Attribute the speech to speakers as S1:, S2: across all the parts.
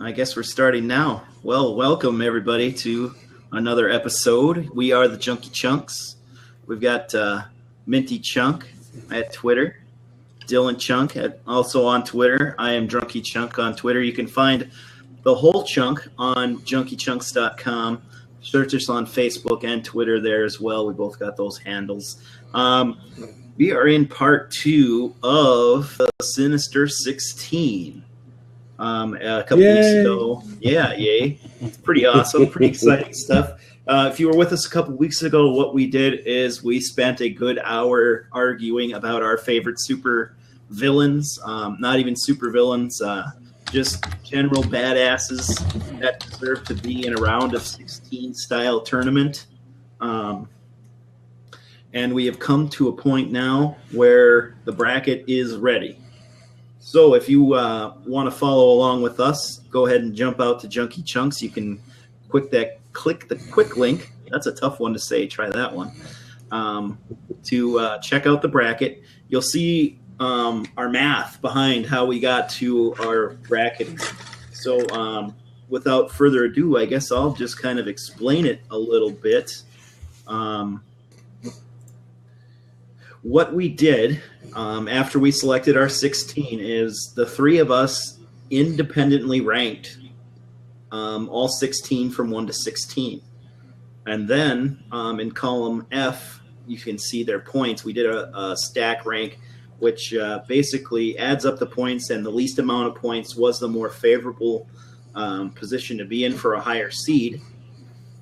S1: I guess we're starting now. Well, welcome everybody to another episode. We are the Junkie Chunks. We've got Minty Chunk at Twitter, Dylan Chunk also on Twitter. I am Drunky Chunk on Twitter. You can find the whole chunk on junkiechunks.com. Search us on Facebook and Twitter there as well. We both got those handles. We are in part 2 of Sinister 16. A couple weeks ago. Yeah, yay. It's pretty awesome, pretty exciting stuff. If you were with us a couple weeks ago, what we did is we spent a good hour arguing about our favorite super villains. Not even super villains, just general badasses that deserve to be in a round of 16 style tournament. And we have come to a point now where the bracket is ready. So if you want to follow along with us, go ahead and jump out to Junkie Chunks. You can click the quick link. That's a tough one to say. Try that one. To check out the bracket. You'll see our math behind how we got to our bracket. So without further ado, I guess I'll just kind of explain it a little bit. What we did after we selected our 16 is the three of us independently ranked all 16 from 1 to 16. And then in column F, you can see their points. We did a stack rank, which basically adds up the points, and the least amount of points was the more favorable position to be in for a higher seed.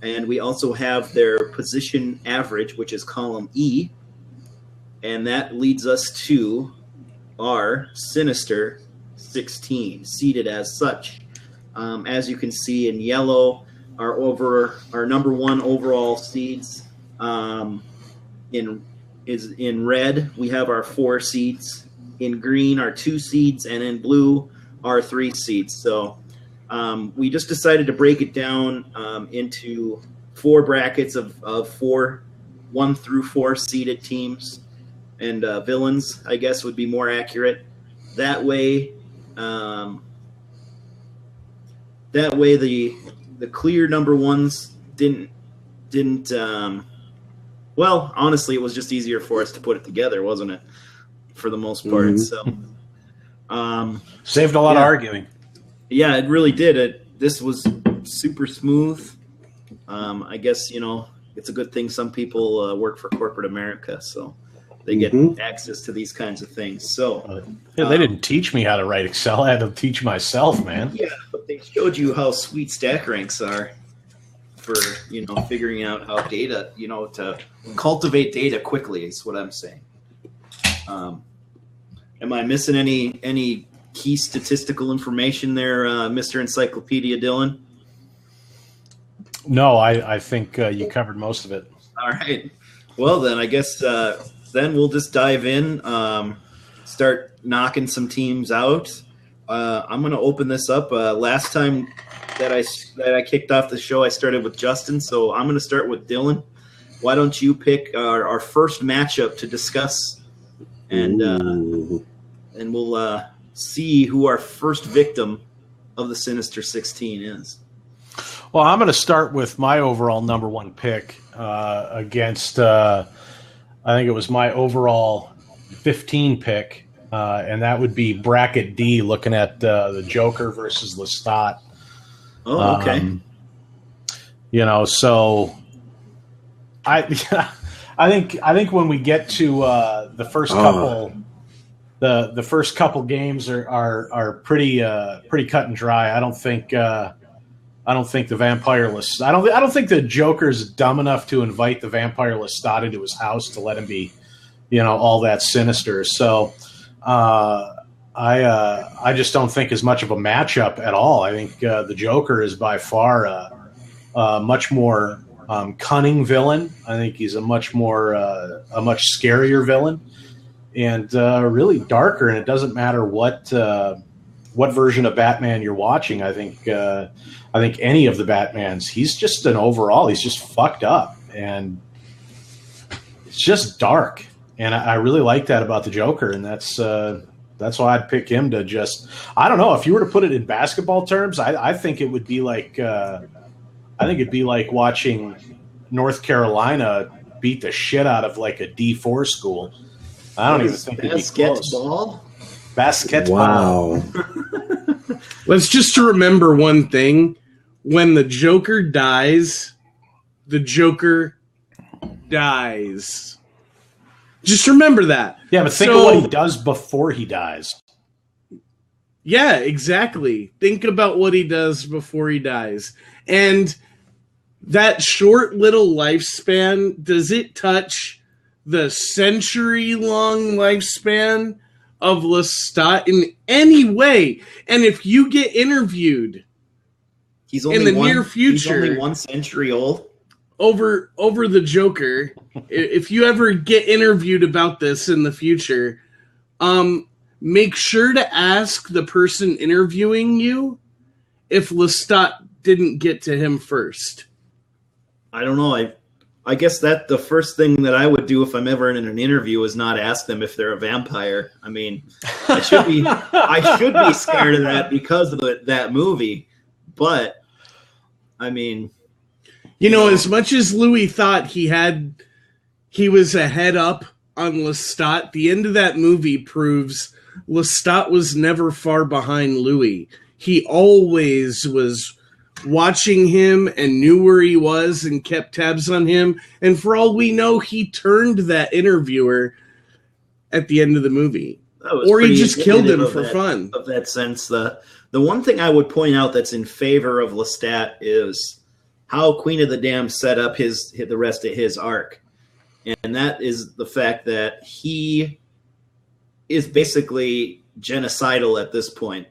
S1: And we also have their position average, which is column E. And that leads us to our Sinister 16, seeded as such. As you can see in yellow, our number one overall seeds. In red, we have our 4 seeds. In green, our 2 seeds, and in blue, our 3 seeds. So we just decided to break it down into 4 brackets of 4, 1 through 4 seeded teams. And villains, I guess, would be more accurate. That way, the clear number ones didn't. Well, honestly, it was just easier for us to put it together, wasn't it? For the most part, So
S2: saved a lot of arguing.
S1: Yeah, it really did. This was super smooth. I guess it's a good thing some people work for corporate America, so they get access to these kinds of things. So
S2: they didn't teach me how to write Excel. I had to teach myself, man.
S1: Yeah, but they showed you how sweet stack ranks are for, figuring out how data, to cultivate data quickly is what I'm saying. Am I missing any key statistical information there, Mr. Encyclopedia Dylan?
S2: No, I think you covered most of it.
S1: All right. Well, then I guess then we'll just dive in, start knocking some teams out. I'm going to open this up. Last time that I kicked off the show, I started with Justin, so I'm going to start with Dylan. Why don't you pick our first matchup to discuss, and we'll see who our first victim of the Sinister 16 is.
S2: Well, I'm going to start with my overall number 1 pick against I think it was my overall 15 pick, and that would be bracket D, looking at the Joker versus Lestat.
S1: Oh, okay.
S2: So I think when we get to the first couple, the first couple games are pretty cut and dry. I don't think the Vampire Lestat. I don't think the Joker's dumb enough to invite the Vampire Lestat into his house to let him be, all that sinister. So I just don't think as much of a matchup at all. I think the Joker is by far a much more cunning villain. I think he's a much scarier villain, and really darker. And it doesn't matter what version of Batman you're watching. I think any of the Batmans, he's just he's just fucked up, and it's just dark. And I really like that about the Joker, and that's That's why I'd pick him to just. I don't know if you were to put it in basketball terms. I think it would be like. I think it'd be like watching North Carolina beat the shit out of like a D4 school. I don't even think it'd be close. Basketball.
S3: Wow.
S4: Let's just to remember one thing. When the Joker dies, the Joker dies. Just remember that.
S2: Yeah, but think of what he does before he dies.
S4: Yeah, exactly. Think about what he does before he dies. And that short little lifespan, does it touch the century-long lifespan of Lestat in any way? And if you get interviewed in the near future,
S1: he's only 1 century old.
S4: Over the Joker, if you ever get interviewed about this in the future, make sure to ask the person interviewing you if Lestat didn't get to him first.
S1: I don't know. I guess that the first thing that I would do if I'm ever in an interview is not ask them if they're a vampire. I mean, I should be scared of that because of that movie. But I mean,
S4: you know, as much as Louis thought he was a head up on Lestat, the end of that movie proves Lestat was never far behind Louis. He always was watching him and knew where he was and kept tabs on him. And for all we know, he turned that interviewer at the end of the movie. Or he just killed him for fun.
S1: Of that sense, the one thing I would point out that's in favor of Lestat is how Queen of the Damned set up the rest of his arc. And that is the fact that he is basically genocidal at this point.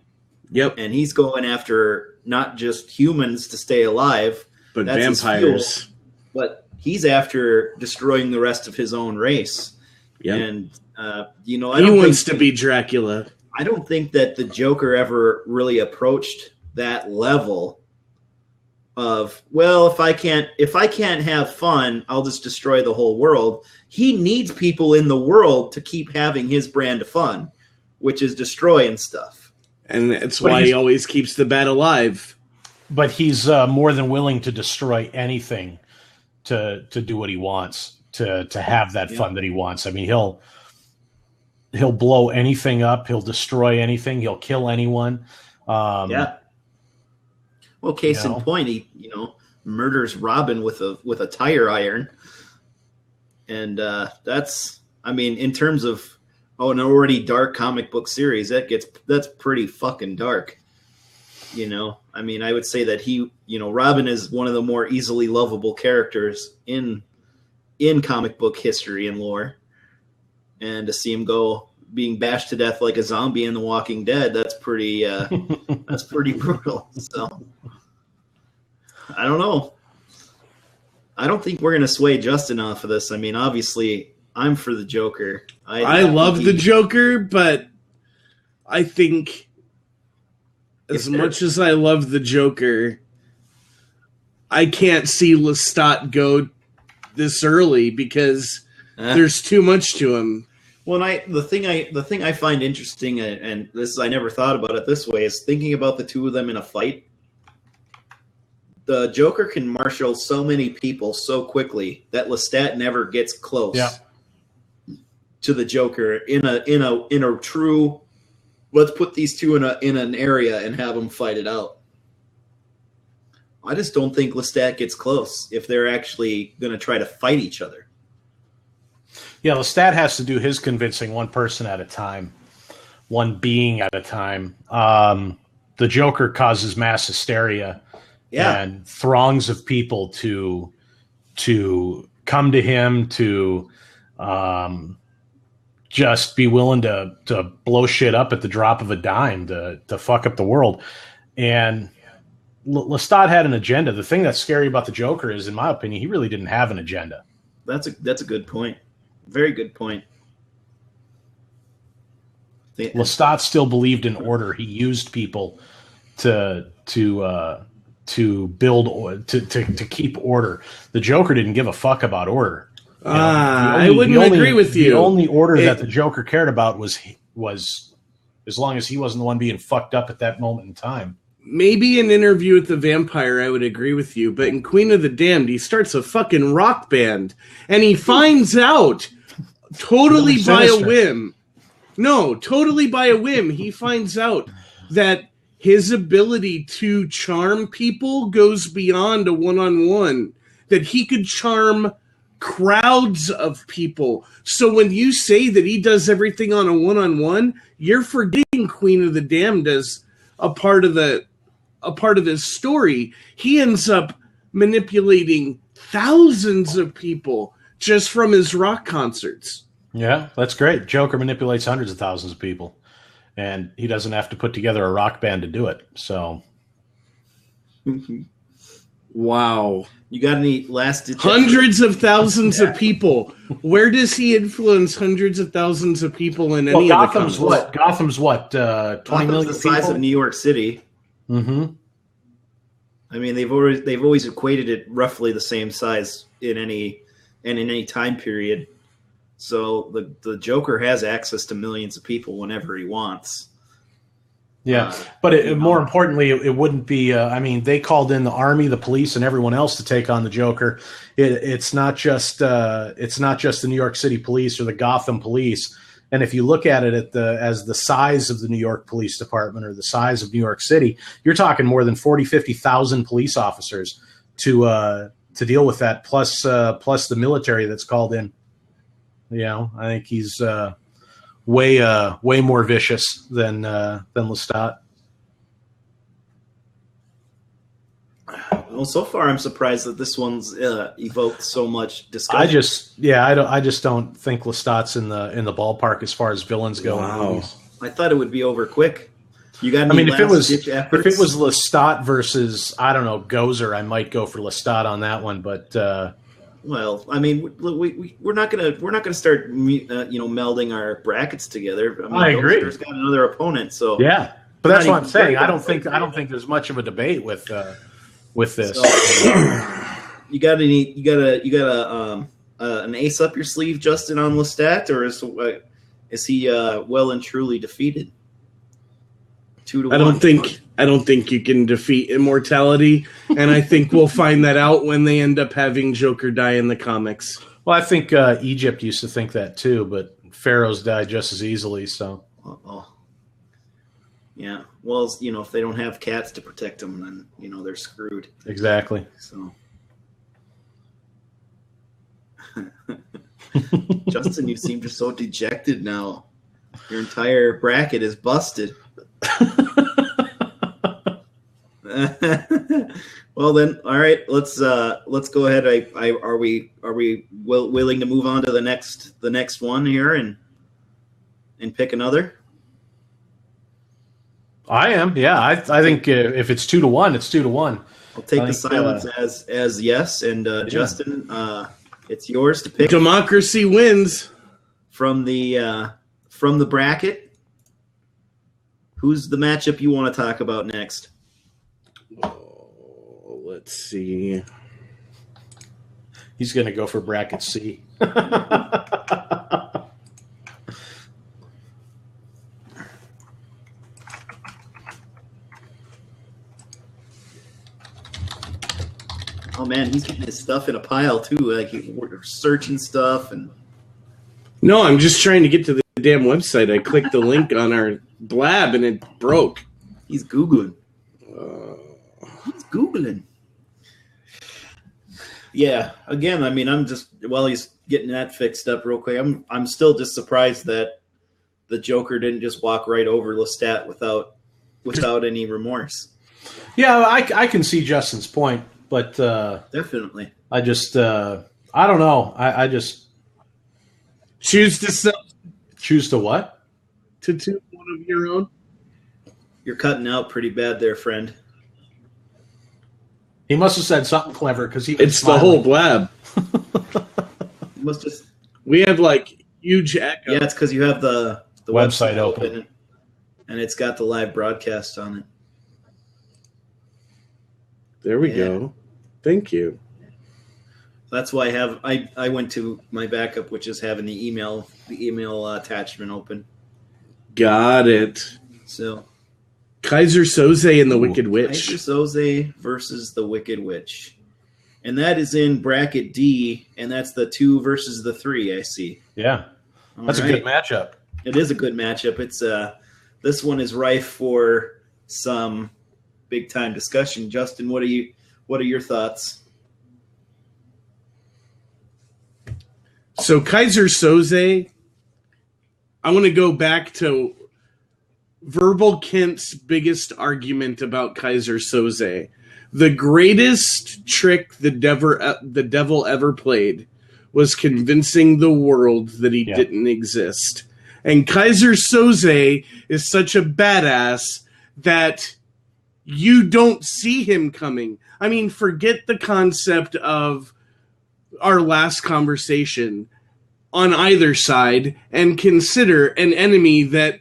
S4: Yep.
S1: And he's going after not just humans to stay alive,
S4: but vampires.
S1: But he's after destroying the rest of his own race.
S4: Yep.
S1: And, he
S4: wants to be Dracula.
S1: I don't think that the Joker ever really approached that level of, well, if I can't have fun, I'll just destroy the whole world. He needs people in the world to keep having his brand of fun, which is destroying stuff.
S4: And that's why he always keeps the bat alive.
S2: But he's more than willing to destroy anything to do what he wants, to have that fun that he wants. I mean, he'll blow anything up. He'll destroy anything. He'll kill anyone.
S1: Well, case in point, he murders Robin with a tire iron, and that's, I mean, in terms of an already dark comic book series, that's pretty fucking dark. I mean, I would say that Robin is one of the more easily lovable characters in comic book history and lore, and to see him go being bashed to death like a zombie in The Walking Dead, that's pretty that's pretty brutal. So I don't know. I don't think we're going to sway Justin off of this. I mean, obviously, I'm for the Joker.
S4: I love the Joker, but I think as much as I love the Joker, I can't see Lestat go this early because there's too much to him.
S1: Well, the thing I find interesting, and this I never thought about it this way, is thinking about the two of them in a fight. The Joker can marshal so many people so quickly that Lestat never gets close to the Joker in a true. Let's put these two in an area and have them fight it out. I just don't think Lestat gets close if they're actually going to try to fight each other.
S2: Yeah, Lestat has to do his convincing one person at a time, one being at a time. The Joker causes mass hysteria and throngs of people to come to him, to just be willing to blow shit up at the drop of a dime, to fuck up the world. And Lestat had an agenda. The thing that's scary about the Joker is, in my opinion, he really didn't have an agenda.
S1: That's a good point. Very good point.
S2: Lestat still believed in order. He used people to build to keep order. The Joker didn't give a fuck about order.
S4: I wouldn't agree with you.
S2: The only order that the Joker cared about was as long as he wasn't the one being fucked up at that moment in time.
S4: Maybe in Interview with the Vampire, I would agree with you, but in Queen of the Damned, he starts a fucking rock band, and he finds out totally by a whim. No, totally by a whim, he finds out that his ability to charm people goes beyond a one-on-one, that he could charm crowds of people. So when you say that he does everything on a one-on-one, you're forgetting Queen of the Damned as a part of his story. He ends up manipulating thousands of people just from his rock concerts.
S2: Yeah, that's great. Joker manipulates hundreds of thousands of people, and he doesn't have to put together a rock band to do it. So,
S4: wow.
S1: You got any last
S4: hundreds of thousands of people? Where does he influence hundreds of thousands of people in any of the comics?
S2: Gotham's what? 20 million
S1: the size
S2: people?
S1: of New York City.
S2: Mm-hmm.
S1: I mean, they've always equated it roughly the same size in any time period. So the Joker has access to millions of people whenever he wants.
S2: Yeah, but more importantly, it wouldn't be. I mean, they called in the army, the police, and everyone else to take on the Joker. It's not just the New York City police or the Gotham police. And if you look at it as the size of the New York Police Department or the size of New York City, you're talking more than 50,000 police officers to deal with that, plus the military that's called in. You know, I think he's way more vicious than Lestat.
S1: Well, so far I'm surprised that this one's evoked so much discussion.
S2: I just don't think Lestat's in the ballpark as far as villains go.
S4: Wow.
S1: I thought it would be over quick. You got any
S2: if it was
S1: efforts?
S2: Lestat versus, I don't know, Gozer, I might go for Lestat on that one, but
S1: well, I mean, we're not gonna start melding our brackets together. I mean,
S2: I agree.
S1: Gozer's got another opponent, so
S2: yeah. But that's what I'm saying. I don't think there's much of a debate with this.
S1: So, you got an ace up your sleeve, Justin, on Lestat, or is he well and truly defeated? 2-1.
S4: I don't think you can defeat immortality, and I think we'll find that out when they end up having Joker die in the comics.
S2: Well, I think Egypt used to think that too, but pharaohs die just as easily. So,
S1: yeah. Well, if they don't have cats to protect them, then they're screwed.
S2: Exactly.
S1: So, Justin, you seem just so dejected now. Your entire bracket is busted. Well then, all right. Let's go ahead. Are we willing to move on to the next one here and pick another?
S2: I am. Yeah, I think if it's 2-1, it's 2-1.
S1: I'll take the silence as yes. And Justin, it's yours to pick.
S4: Democracy wins
S1: from the bracket. Who's the matchup you want to talk about next?
S4: Oh, let's see.
S2: He's going to go for bracket C.
S1: Oh man, he's getting his stuff in a pile too. Like we're searching stuff and.
S4: No, I'm just trying to get to the damn website. I clicked the link on our blab and it broke.
S1: He's Googling. He's Googling. Yeah. Again, I mean, I'm just while he's getting that fixed up real quick. I'm still just surprised that the Joker didn't just walk right over Lestat without any remorse.
S2: Yeah, I can see Justin's point, but
S1: definitely.
S2: I just I don't know. I just
S4: choose
S2: to what?
S4: To do one of your own.
S1: You're cutting out pretty bad there, friend.
S2: He must have said something clever because
S4: it's smiling. The whole blab.
S1: Must just.
S4: We have like huge echo.
S1: Yeah, it's because you have the
S2: website open,
S1: and it's got the live broadcast on it.
S4: There we go. Thank you.
S1: That's why I went to my backup, which is having the email attachment open.
S4: Got it.
S1: So
S4: Kaiser Soze and the Wicked Witch.
S1: Kaiser Soze versus the Wicked Witch. And that is in bracket D, and that's the 2 versus the 3, I see.
S2: Yeah. That's a good matchup.
S1: It is a good matchup. It's this one is rife for some big time discussion. Justin, what are your thoughts?
S4: So Kaiser Soze, I want to go back to Verbal Kent's biggest argument about Kaiser Soze. The greatest trick the devil ever played was convincing the world that he didn't exist. And Kaiser Soze is such a badass that you don't see him coming. I mean, forget the concept of our last conversation on either side and consider an enemy that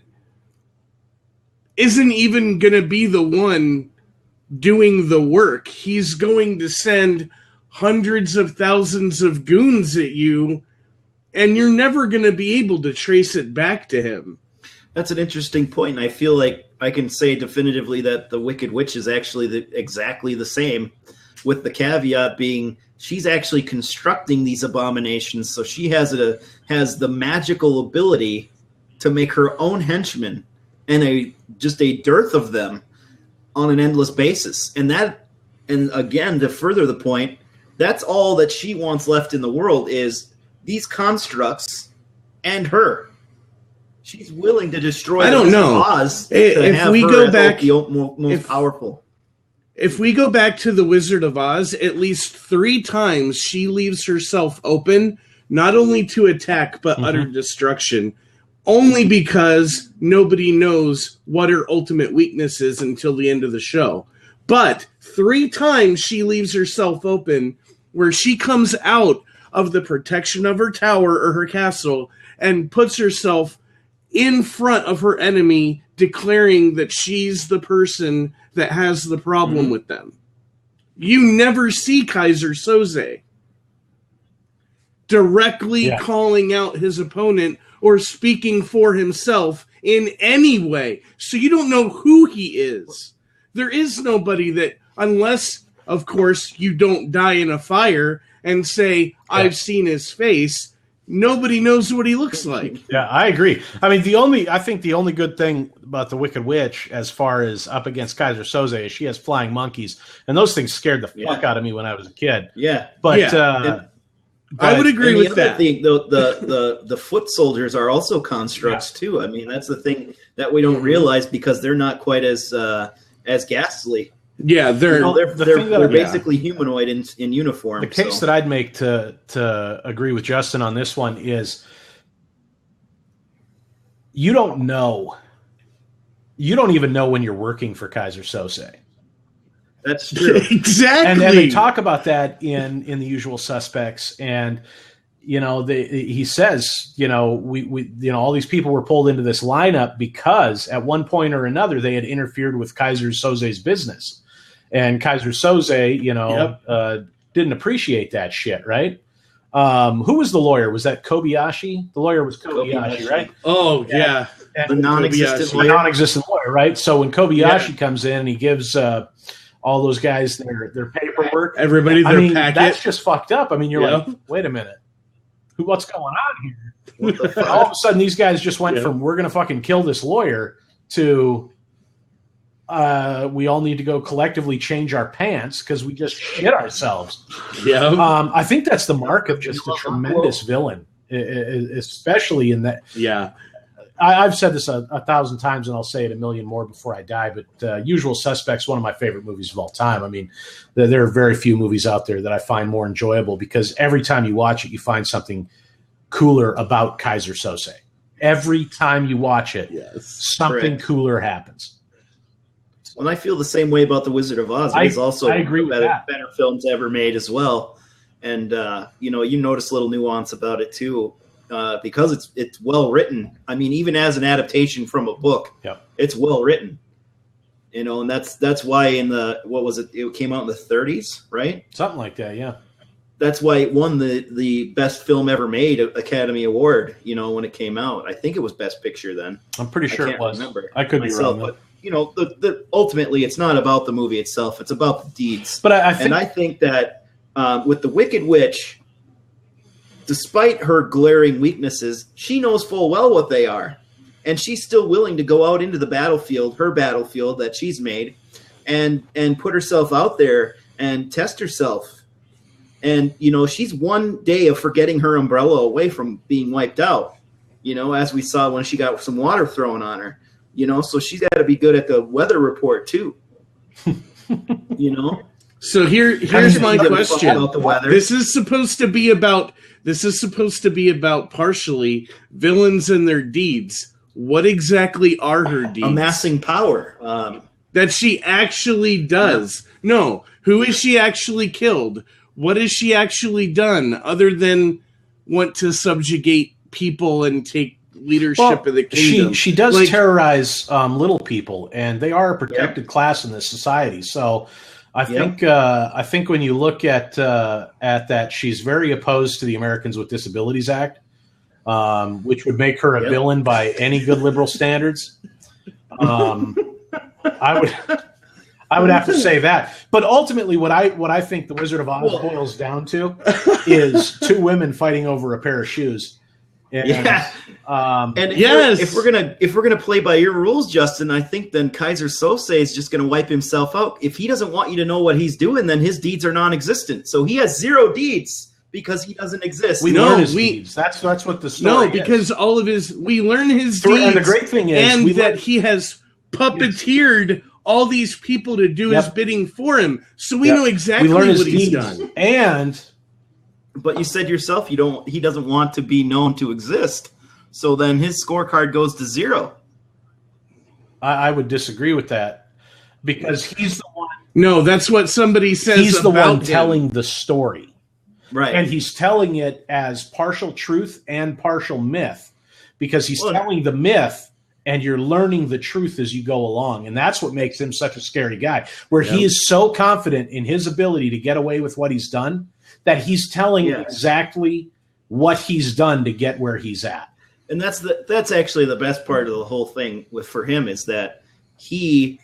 S4: isn't even going to be the one doing the work. He's going to send hundreds of thousands of goons at you, and you're never going to be able to trace it back to him.
S1: That's an interesting point. I feel like I can say definitively that the Wicked Witch is actually exactly the same, with the caveat being she's actually constructing these abominations, so she has the magical ability to make her own henchmen, and just a dearth of them on an endless basis. And again, to further the point, that's all that she wants left in the world is these constructs and her. She's willing to destroy Oz to have
S4: we
S1: her
S4: go
S1: as
S4: back,
S1: the most powerful.
S4: If we go back to the Wizard of Oz, at least 3 times she leaves herself open, not only to attack, but utter destruction. Only because nobody knows what her ultimate weakness is until the end of the show. But 3 times she leaves herself open where she comes out of the protection of her tower or her castle and puts herself in front of her enemy, declaring that she's the person that has the problem with them. You never see Kaiser Soze directly calling out his opponent or speaking for himself in any way. So you don't know who he is. There is nobody that, unless, of course, you don't die in a fire and say, I've seen his face, nobody knows what he looks like.
S2: Yeah, I agree. I mean, I think the only good thing about the Wicked Witch as far as up against Kaiser Soze is she has flying monkeys, and those things scared the fuck out of me when I was a kid.
S1: Yeah.
S2: But
S4: I would agree with that.
S1: The foot soldiers are also constructs too. I mean, that's the thing that we don't realize because they're not quite as ghastly.
S4: Yeah,
S1: they're basically humanoid in uniform.
S2: The case that I'd make to agree with Justin on this one is you don't even know when you're working for Kaiser Soze.
S1: That's true.
S4: Exactly.
S2: And they talk about that in The Usual Suspects, and he says, we all these people were pulled into this lineup because at one point or another they had interfered with Kaiser Soze's business, and Kaiser Soze, didn't appreciate that shit, right? Who was the lawyer? Was that Kobayashi? The lawyer was Kobayashi, right?
S4: Oh yeah,
S1: the non-existent
S2: lawyer, right? So when Kobayashi comes in and he gives all those guys their paperwork,
S4: everybody their packet.
S2: That's just fucked up. I mean, you're like, wait a minute, what's going on here? All of a sudden, these guys just went from we're gonna fucking kill this lawyer to we all need to go collectively change our pants because we just shit ourselves.
S4: Yeah,
S2: I think that's the mark of just a tremendous villain, especially in that.
S4: Yeah.
S2: I've said this a 1,000 times, and I'll say it a million more before I die, but Usual Suspects, one of my favorite movies of all time. I mean, there are very few movies out there that I find more enjoyable because every time you watch it, you find something cooler about Kaiser Soze. Every time you watch it, something cooler happens.
S1: Well, I feel the same way about The Wizard of Oz. It's also
S2: I agree with that.
S1: Better films ever made as well. And, you notice a little nuance about it, too. Because it's well written. I mean, even as an adaptation from a book, it's well written. And that's why in the it came out in the 30s, right?
S2: Something like that, yeah.
S1: that's why it won the best film ever made Academy Award. When it came out, I think it was Best Picture then.
S2: I'm pretty sure it was.
S1: Remember.
S2: I could be wrong,
S1: but ultimately, it's not about the movie itself; it's about the deeds.
S2: But I
S1: think that with the Wicked Witch, despite her glaring weaknesses, she knows full well what they are, and she's still willing to go out into the battlefield, her battlefield that she's made, and put herself out there and test herself. And, she's one day of forgetting her umbrella away from being wiped out, as we saw when she got some water thrown on her, so she's got to be good at the weather report too,
S4: So here's my question.
S1: About the weather.
S4: This is supposed to be about partially villains and their deeds. What exactly are her deeds?
S1: Amassing power.
S4: That she actually does. Yeah. No. Who is she actually killed? What has she actually done other than want to subjugate people and take leadership of the kingdom?
S2: She does terrorize little people, and they are a protected class in this society. So I think when you look at that, she's very opposed to the Americans with Disabilities Act, which would make her a villain by any good liberal standards. I would have to say that. But ultimately, what I think the Wizard of Oz boils down to is two women fighting over a pair of shoes. And,
S1: if we're gonna play by your rules, Justin, I think then Kaiser Sose is just gonna wipe himself out. If he doesn't want you to know what he's doing, then his deeds are non-existent. So he has 0 deeds because he doesn't exist.
S2: We learn his deeds. That's what the story is.
S4: No, because we learn his deeds.
S2: And the great thing is,
S4: that he has puppeteered all these people to do his bidding for him, so we know exactly what he's done.
S1: But you said yourself he doesn't want to be known to exist, so then his scorecard goes to 0.
S2: I would disagree with that, because he's the one.
S4: No, that's what somebody says.
S2: He's the one
S4: him.
S2: telling the story,
S1: right?
S2: And he's telling it as partial truth and partial myth, because he's telling the myth. And you're learning the truth as you go along. And that's what makes him such a scary guy, where he is so confident in his ability to get away with what he's done that he's telling exactly what he's done to get where he's at.
S1: And that's actually the best part of the whole thing for him, is that he's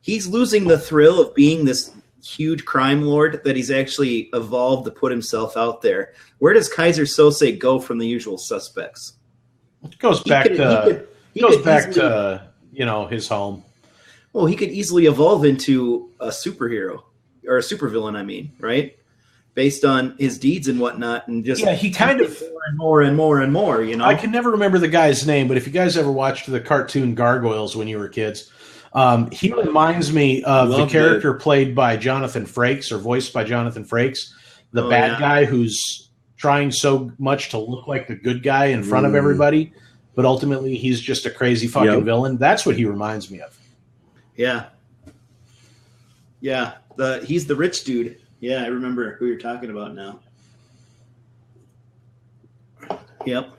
S1: losing the thrill of being this huge crime lord that he's actually evolved to put himself out there. Where does Kaiser Sose go from the usual suspects?
S2: It goes back to his home.
S1: Well, he could easily evolve into a superhero or a supervillain. I mean, right? Based on his deeds and whatnot, and just
S2: he kind of
S1: more and more and more.
S2: I can never remember the guy's name, but if you guys ever watched the cartoon Gargoyles when you were kids, he reminds me of the character played by Jonathan Frakes, or voiced by Jonathan Frakes, the bad guy who's trying so much to look like the good guy in front of everybody. But ultimately, he's just a crazy fucking villain. That's what he reminds me of.
S1: Yeah. Yeah. He's the rich dude. Yeah, I remember who you're talking about now. Yep.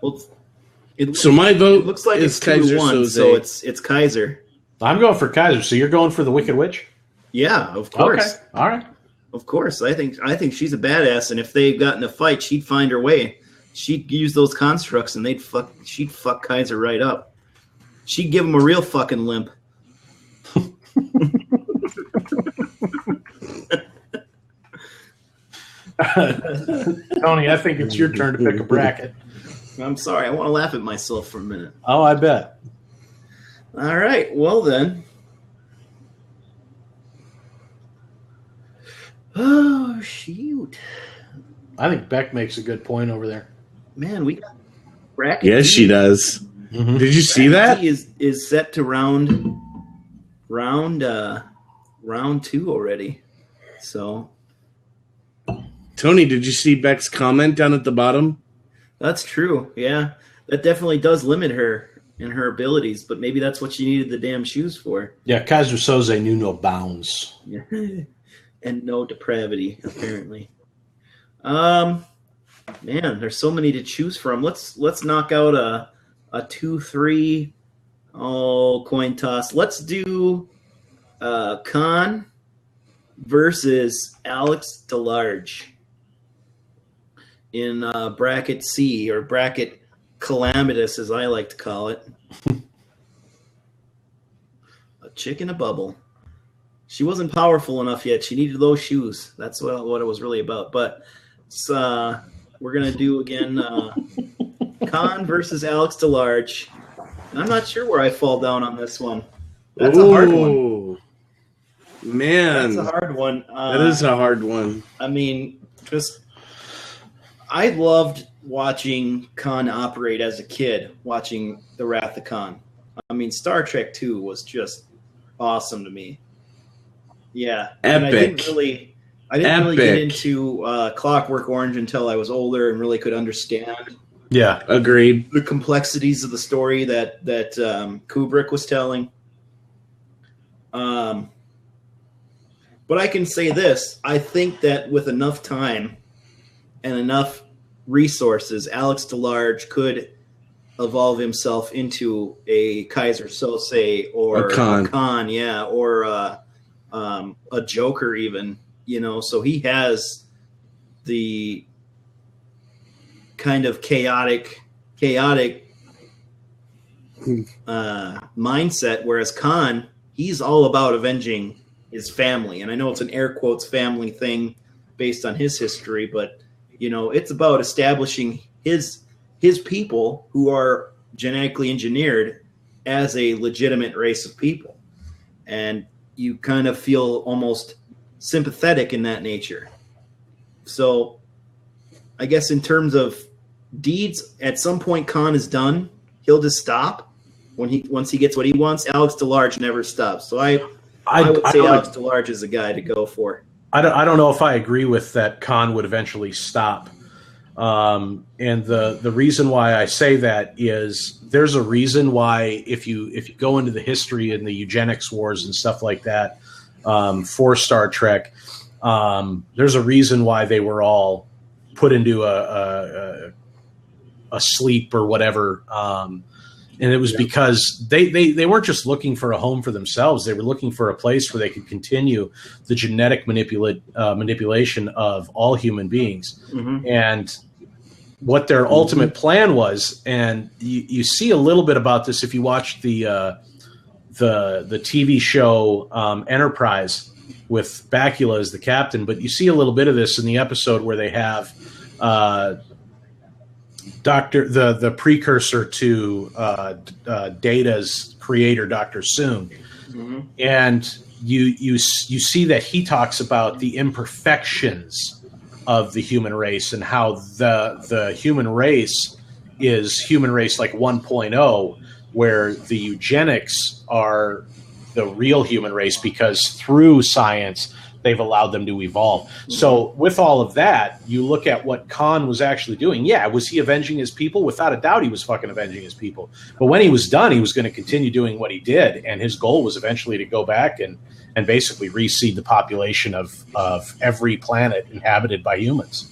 S1: Well,
S4: so my vote
S1: looks like
S4: is
S1: it's
S4: Kaiser
S1: 2-1, so it's Kaiser.
S2: I'm going for Kaiser. So you're going for the Wicked Witch?
S1: Yeah, of course.
S2: Okay. All right.
S1: Of course. I think she's a badass, and if they got in a fight, she'd find her way. She'd use those constructs, and she'd fuck Kaiser right up. She'd give him a real fucking limp.
S2: Tony, I think it's your turn to pick a bracket.
S1: I'm sorry. I want to laugh at myself for a minute.
S2: Oh, I bet.
S1: All right. Well, then. Oh, shoot.
S2: I think Beck makes a good point over there.
S1: Man, we got bracket.
S4: Yes, she does. Mm-hmm. Did you see that?
S1: Is set to round 2 already. So,
S4: Tony, did you see Beck's comment down at the bottom?
S1: That's true. Yeah, that definitely does limit her in her abilities, but maybe that's what she needed the damn shoes for.
S2: Yeah, Kaiser Soze knew no bounds.
S1: Yeah. And no depravity, apparently. Man, there's so many to choose from. Let's knock out a 2-3 coin toss. Let's do Khan versus Alex DeLarge in bracket C, or bracket calamitous, as I like to call it. A chick in a bubble. She wasn't powerful enough yet. She needed those shoes. That's what it was really about. But we're going to do again Khan versus Alex DeLarge. I'm not sure where I fall down on this one. That's a hard one.
S4: Man.
S1: That's a hard one.
S4: That is a hard one.
S1: I mean, I loved watching Khan operate as a kid, watching The Wrath of Khan. I mean, Star Trek 2 was just awesome to me. Yeah.
S4: Epic.
S1: And I didn't really get into Clockwork Orange until I was older and really could understand.
S2: Yeah,
S4: agreed.
S1: The complexities of the story that Kubrick was telling. But I can say this. I think that with enough time and enough resources, Alex DeLarge could evolve himself into a Kaiser Sose or a Khan, yeah, or a Joker even, so he has the kind of chaotic mindset, whereas Khan, he's all about avenging his family. And I know it's an air quotes family thing based on his history, but it's about establishing his people who are genetically engineered as a legitimate race of people. And you kind of feel almost sympathetic in that nature. So I guess in terms of deeds, at some point Khan is done. He'll just stop once he gets what he wants. Alex DeLarge never stops. So I would say Alex DeLarge is a guy to go for.
S2: I don't know if I agree with that Khan would eventually stop. And the reason why I say that is there's a reason why if you go into the history and the eugenics wars and stuff like that for Star Trek, there's a reason why they were all put into a sleep or whatever. And it was because they weren't just looking for a home for themselves. They were looking for a place where they could continue the genetic manipulation of all human beings. Mm-hmm. And what their ultimate plan was, and you see a little bit about this if you watch the TV show Enterprise with Bakula as the captain, but you see a little bit of this in the episode where they have the precursor to Data's creator, Dr. Soong. Mm-hmm. And you see that he talks about the imperfections of the human race and how the human race is human race like 1.0, where the eugenics are the real human race because through science they've allowed them to evolve. Mm-hmm. So with all of that, you look at what Khan was actually doing. Yeah, was he avenging his people? Without a doubt, he was fucking avenging his people. But when he was done, he was going to continue doing what he did, and his goal was eventually to go back and basically reseed the population of every planet inhabited by humans.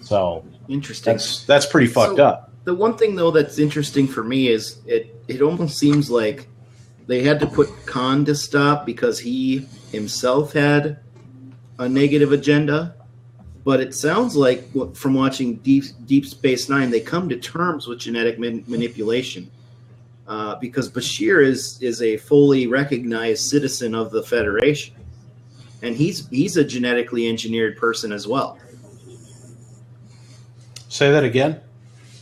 S2: So
S1: interesting.
S2: That's pretty fucked up.
S1: The one thing, though, that's interesting for me is it almost seems like they had to put Khan to stop because he himself had a negative agenda, but it sounds like from watching Deep Space Nine, they come to terms with genetic manipulation because Bashir is a fully recognized citizen of the Federation, and he's a genetically engineered person as well.
S2: Say that again.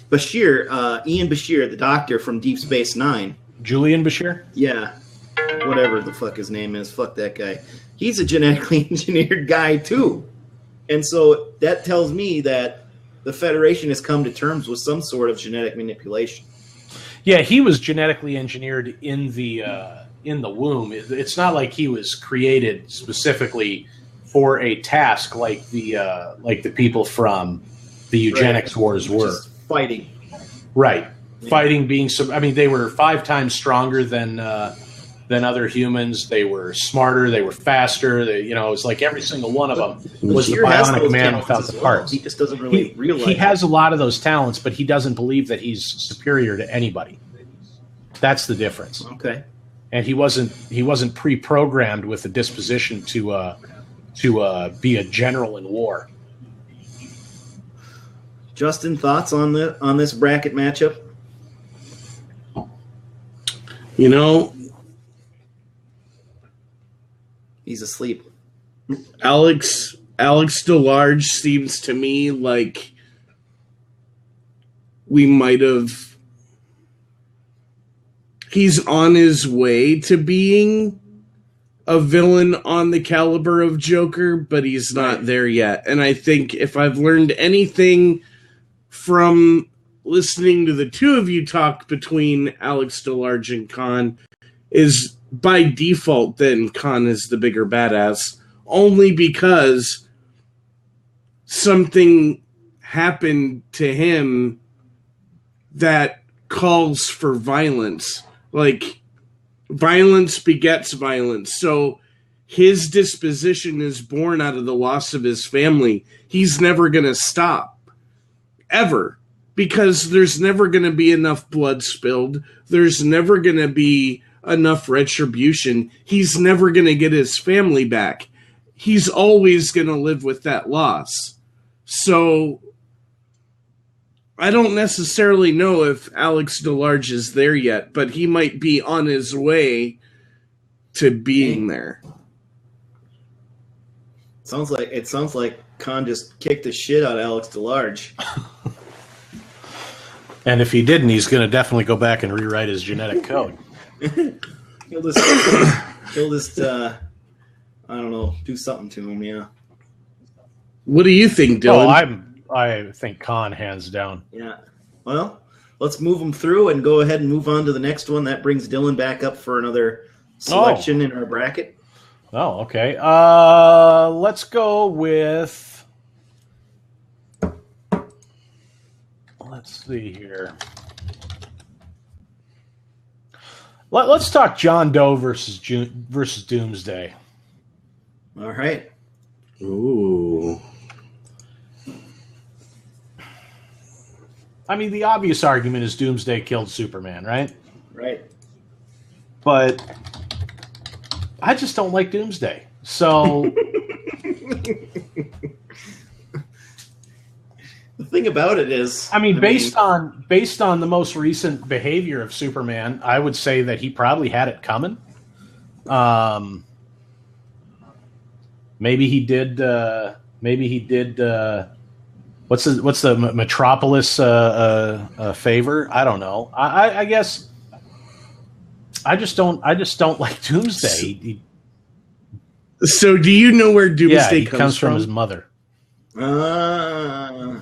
S1: Bashir, Ian Bashir, the doctor from Deep Space Nine.
S2: Julian Bashir?
S1: Yeah, whatever the fuck his name is. Fuck that guy. He's a genetically engineered guy, too. And so that tells me that the Federation has come to terms with some sort of genetic manipulation.
S2: Yeah, he was genetically engineered in the womb. It's not like he was created specifically for a task like the people from the eugenics wars were.
S1: Just fighting.
S2: Right. Yeah. Fighting, being they were 5 times stronger than other humans. They were smarter. They were faster. It was like every single one of them was the bionic man without the parts.
S1: He just doesn't really realize.
S2: He has a lot of those talents, but he doesn't believe that he's superior to anybody. That's the difference.
S1: Okay.
S2: And he wasn't pre-programmed with a disposition to to be a general in war.
S1: Justin, thoughts on this bracket matchup?
S4: You know,
S1: He's asleep.
S4: Alex DeLarge seems to me like we might have. He's on his way to being a villain on the caliber of Joker, but he's not there yet. And I think if I've learned anything from listening to the two of you talk between Alex DeLarge and Khan, is by default then Khan is the bigger badass, only because something happened to him that calls for violence. Like, violence begets violence. So his disposition is born out of the loss of his family. He's never going to stop. Ever. Because there's never going to be enough blood spilled. There's never going to be enough retribution. He's never going to get his family back. He's always going to live with that loss. So I don't necessarily know if Alex DeLarge is there yet, but he might be on his way to being there.
S1: It sounds like Khan just kicked the shit out of Alex DeLarge.
S2: And if he didn't, he's going to definitely go back and rewrite his genetic code.
S1: He'll just I don't know, do something to him, yeah.
S4: What do you think, Dylan?
S2: I think Khan, hands down.
S1: Yeah. Well, let's move them through and go ahead and move on to the next one. That brings Dylan back up for another selection in our bracket.
S2: Oh, okay. Let's go with... Let's see here. Let's talk John Doe versus Doomsday.
S1: All right.
S4: Ooh.
S2: I mean, the obvious argument is Doomsday killed Superman, right?
S1: Right.
S2: But I just don't like Doomsday. So
S1: the thing about it is,
S2: based on the most recent behavior of Superman, I would say that he probably had it coming. Maybe he did. What's the Metropolis favor? I don't know. I guess I just don't like Doomsday.
S4: So do you know where Doomsday
S2: comes from? His mother.
S4: Wow.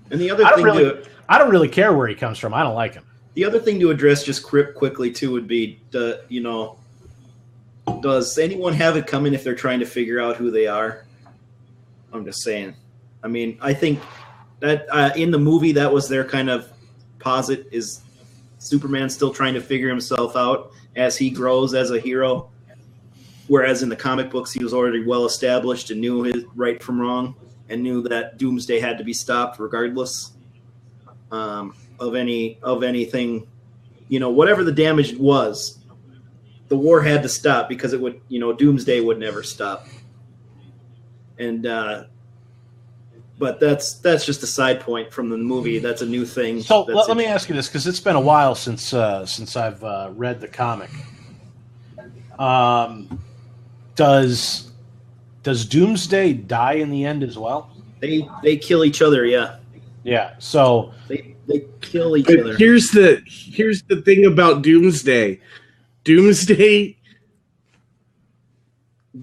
S1: And the other
S2: I don't really care where he comes from. I don't like him.
S1: The other thing to address just quickly too would be does anyone have it coming if they're trying to figure out who they are? I'm just saying. I mean, I think that in the movie that was their kind of posit, is Superman still trying to figure himself out as he grows as a hero, whereas in the comic books he was already well established and knew his right from wrong and knew that Doomsday had to be stopped regardless of anything, whatever the damage was. The war had to stop because it would, Doomsday would never stop. And but that's just a side point from the movie. That's a new thing.
S2: So let me ask you this, because it's been a while since I've read the comic. Does Doomsday die in the end as well?
S1: They kill each other, yeah.
S2: Yeah. So
S1: they kill each other.
S4: Here's the thing about Doomsday. Doomsday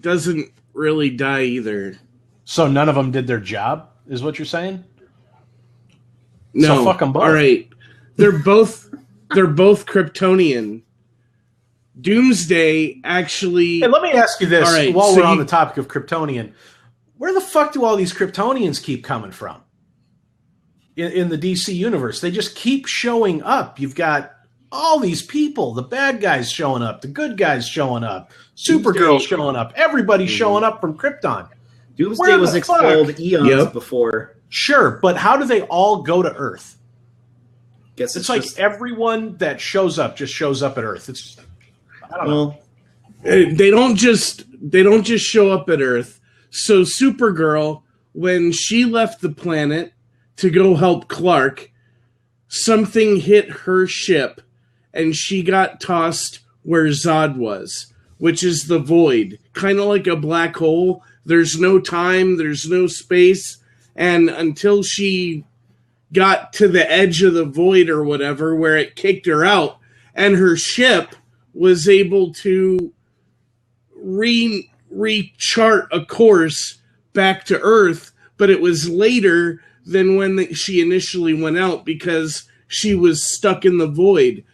S4: doesn't really die either.
S2: So none of them did their job, is what you're saying?
S4: No.
S2: So fuck them both.
S4: All right. They're both Kryptonian. Doomsday actually...
S2: Hey, let me ask you this,
S4: right,
S2: while we're on the topic of Kryptonian. Where the fuck do all these Kryptonians keep coming from? In the DC universe. They just keep showing up. You've got all these people, the bad guys showing up, the good guys showing up, Supergirl showing up, everybody showing up from Krypton.
S1: Doomsday was expelled eons before.
S2: Sure, but how do they all go to Earth?
S1: Guess
S2: it's like everyone that shows up just shows up at Earth. It's I don't know.
S4: They don't just They don't just show up at Earth. So Supergirl, when she left the planet to go help Clark, something hit her ship and she got tossed where Zod was, which is the void. Kind of like a black hole. There's no time, there's no space, and until she got to the edge of the void or whatever, where it kicked her out, and her ship was able to rechart a course back to Earth, but it was later than when she initially went out because she was stuck in the void.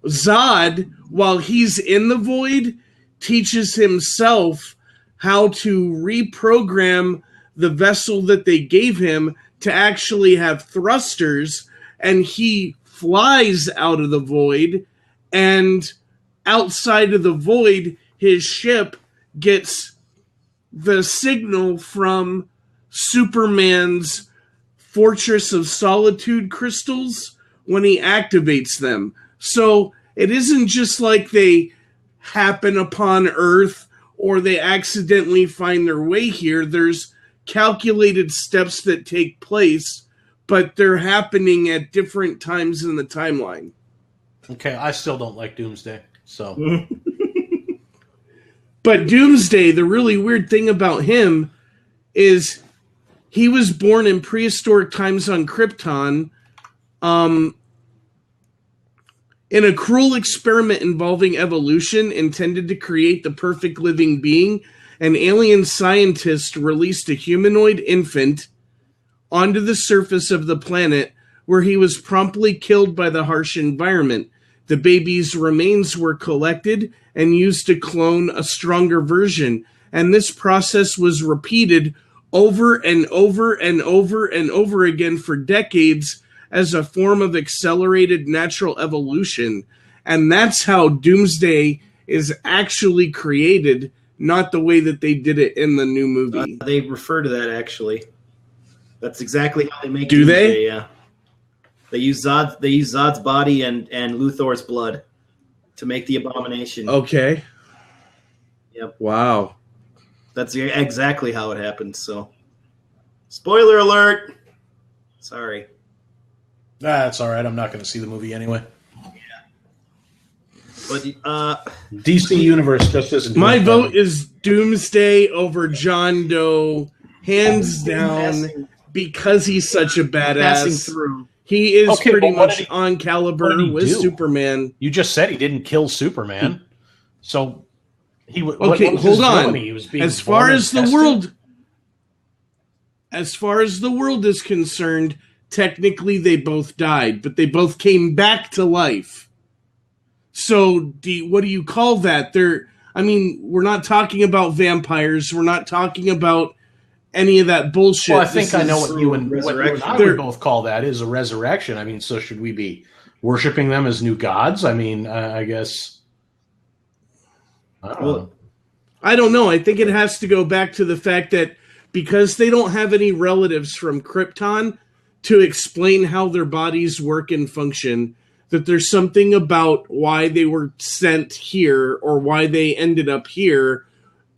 S4: Zod, while he's in the void, teaches himself how to reprogram the vessel that they gave him to actually have thrusters, and he flies out of the void, and outside of the void, his ship gets the signal from Superman's Fortress of Solitude crystals when he activates them. So it isn't just like they happen upon Earth or they accidentally find their way here. There's calculated steps that take place, but they're happening at different times in the timeline.
S2: Okay, I still don't like Doomsday, so.
S4: But Doomsday, the really weird thing about him is he was born in prehistoric times on Krypton, in a cruel experiment involving evolution intended to create the perfect living being. An alien scientist released a humanoid infant onto the surface of the planet, where he was promptly killed by the harsh environment. The baby's remains were collected and used to clone a stronger version, and this process was repeated over and over and over and over again for decades as a form of accelerated natural evolution. And that's how Doomsday is actually created, not the way that they did it in the new movie.
S1: They refer to that, actually. That's exactly how they make
S4: Do
S1: Doomsday,
S4: they?
S1: Yeah. They use Zod's body and Luthor's blood to make the abomination.
S4: Okay.
S1: Yep.
S4: Wow.
S1: That's exactly how it happened, so. Spoiler alert! Sorry.
S2: That's all right. I'm not going to see the movie anyway.
S1: But
S2: DC Universe just isn't.
S4: My vote is Doomsday over John Doe, hands down, because he's such a
S1: passing
S4: badass.
S1: through.
S4: He is
S2: Okay,
S4: pretty
S2: but what
S4: much
S2: did he-
S4: on
S2: what
S4: caliber
S2: did he
S4: with
S2: do?
S4: Superman.
S2: You just said he didn't kill Superman, so he. What
S4: Okay,
S2: was
S4: hold
S2: his
S4: on.
S2: villainy? He was being
S4: As far
S2: born
S4: as the
S2: tested?
S4: world is concerned, technically they both died, but they both came back to life. So, what do you call that? We're not talking about vampires. We're not talking about any of that bullshit.
S2: Well, I think I know what you and I
S4: They're-
S2: would both call that is a resurrection. I mean, so should we be worshiping them as new gods? I mean, I guess. I don't know.
S4: I don't know. I think it has to go back to the fact that because they don't have any relatives from Krypton to explain how their bodies work and function, that there's something about why they were sent here or why they ended up here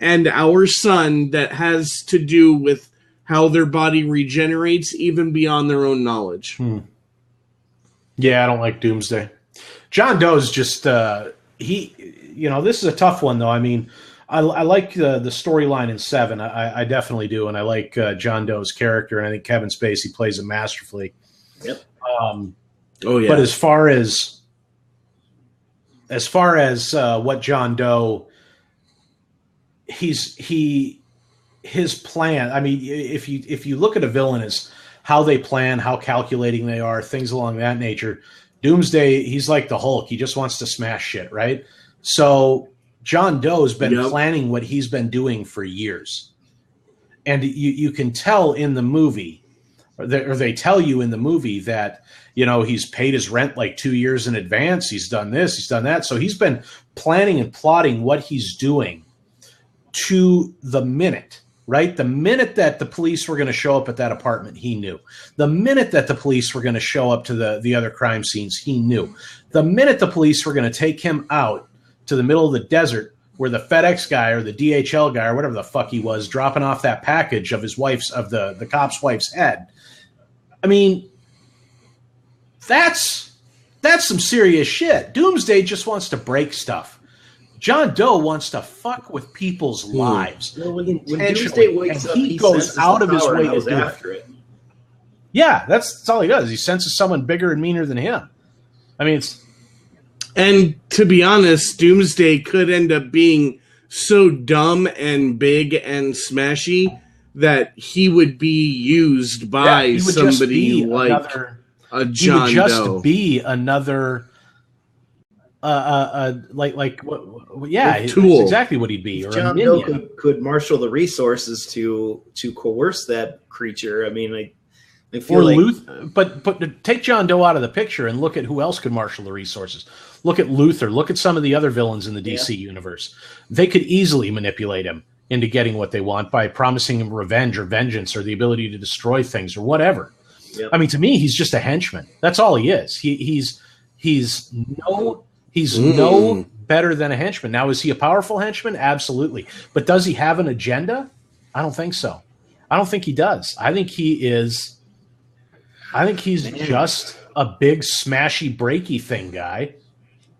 S4: and our sun that has to do with how their body regenerates even beyond their own knowledge.
S2: Yeah, I don't like Doomsday. John Doe's just he. This is a tough one though. I mean, I like the storyline in Seven. I definitely do, and I like John Doe's character, and I think Kevin Spacey plays it masterfully.
S1: Yep.
S4: Oh yeah.
S2: But as far as what John Doe, his plan. I mean, if you look at a villain as how they plan, how calculating they are, things along that nature. Doomsday, he's like the Hulk. He just wants to smash shit, right? So John Doe's been planning what he's been doing for years. And you can tell in the movie, or they tell you in the movie that, he's paid his rent like 2 years in advance. He's done this, he's done that. So he's been planning and plotting what he's doing to the minute, right? The minute that the police were going to show up at that apartment, he knew. The minute that the police were going to show up to the other crime scenes, he knew. The minute the police were going to take him out to the middle of the desert where the FedEx guy or the DHL guy or whatever the fuck he was dropping off that package of the cop's wife's head. I mean, that's some serious shit. Doomsday just wants to break stuff. John Doe wants to fuck with people's lives.
S1: Well, when Doomsday wakes up,
S2: he goes out of his way to do
S1: after it.
S2: Yeah, that's all he does. He senses someone bigger and meaner than him. I mean,
S4: and to be honest, Doomsday could end up being so dumb and big and smashy that he would be used by somebody like a John Doe.
S2: He would just be another... that's exactly what he'd be. Or
S1: John Doe could marshal the resources to coerce that creature. I mean, I feel
S2: but take John Doe out of the picture and look at who else could marshal the resources. Look at Luthor. Look at some of the other villains in the DC universe. They could easily manipulate him into getting what they want by promising him revenge or vengeance or the ability to destroy things or whatever. Yep. I mean, to me, he's just a henchman. That's all he is. He's no better than a henchman. Now, is he a powerful henchman? Absolutely. But does he have an agenda? I don't think so. I don't think he does. I think he's just a big smashy breaky thing guy.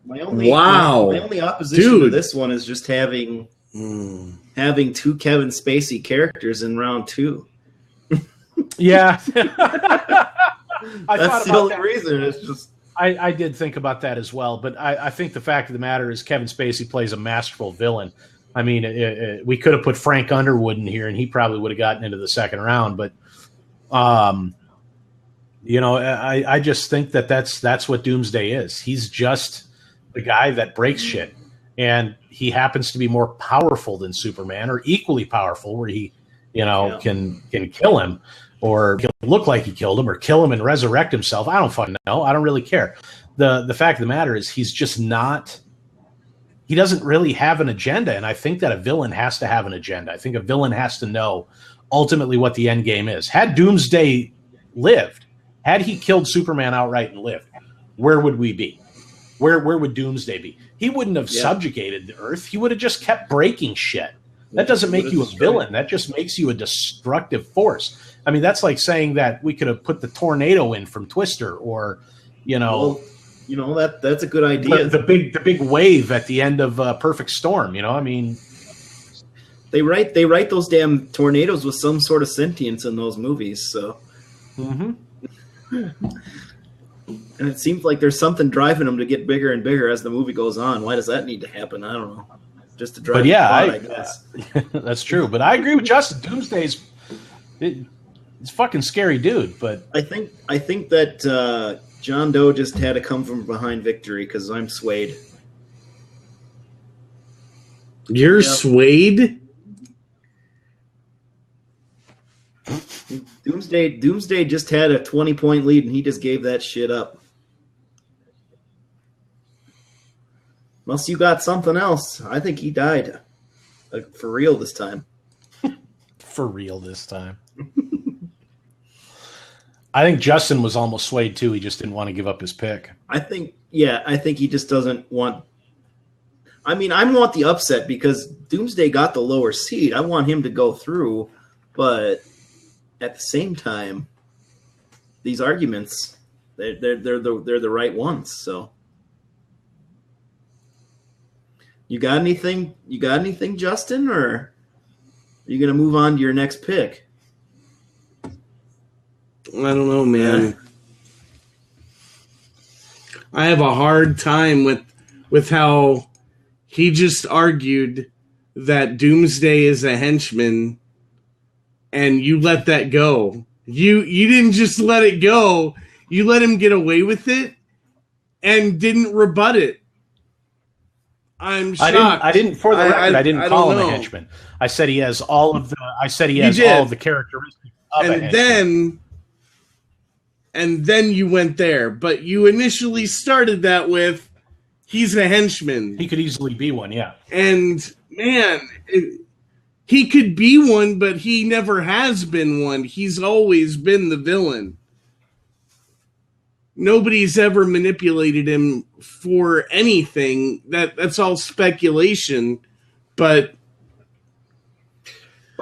S1: My only opposition to this one is just having two Kevin Spacey characters in round 2.
S2: Yeah.
S1: That's the only reason. It's just
S2: I did think about that as well, but I think the fact of the matter is Kevin Spacey plays a masterful villain. I mean, we could have put Frank Underwood in here, and he probably would have gotten into the second round. But, I just think that's what Doomsday is. He's just the guy that breaks shit, and he happens to be more powerful than Superman, or equally powerful, where he, can kill him. Or look like he killed him, or kill him and resurrect himself. I don't fucking know. I don't really care. The fact of the matter is he's just not – he doesn't really have an agenda, and I think that a villain has to have an agenda. I think a villain has to know ultimately what the end game is. Had Doomsday lived, had he killed Superman outright and lived, where would we be? Where would Doomsday be? He wouldn't have subjugated the Earth. He would have just kept breaking shit. That doesn't make you a villain. That just makes you a destructive force. I mean, that's like saying that we could have put the tornado in from Twister, or,
S1: that's a good idea.
S2: The big wave at the end of Perfect Storm. I mean,
S1: they write those damn tornadoes with some sort of sentience in those movies. So, and it seems like there's something driving them to get bigger and bigger as the movie goes on. Why does that need to happen? I don't know. Just to drive.
S2: But yeah,
S1: I guess
S2: that's true. But I agree with Justin. Doomsday's. It's a fucking scary dude, but
S1: I think that John Doe just had to come from behind victory because I'm swayed.
S4: You're swayed?
S1: Doomsday just had a 20-point lead, and he just gave that shit up. Unless you got something else. I think he died. For real this time.
S2: For real this time. I think Justin was almost swayed too. He just didn't want to give up his pick.
S1: I think he just doesn't want. I mean, I want the upset because Doomsday got the lower seed. I want him to go through, but at the same time, these arguments they're the right ones. So, you got anything? Justin, or are you gonna move on to your next pick?
S4: I don't know, man. I have a hard time with how he just argued that Doomsday is a henchman, and you let that go. You didn't just let it go. You let him get away with it and didn't rebut it. I'm shocked.
S2: I didn't for the record. I didn't call him a henchman. I said he has all of the. I said he has all of the characteristics of a henchman.
S4: And then you went there, but you initially started that with, he's a henchman.
S2: He could easily be one, yeah.
S4: And, man, he could be one, but he never has been one. He's always been the villain. Nobody's ever manipulated him for anything. That's all speculation. but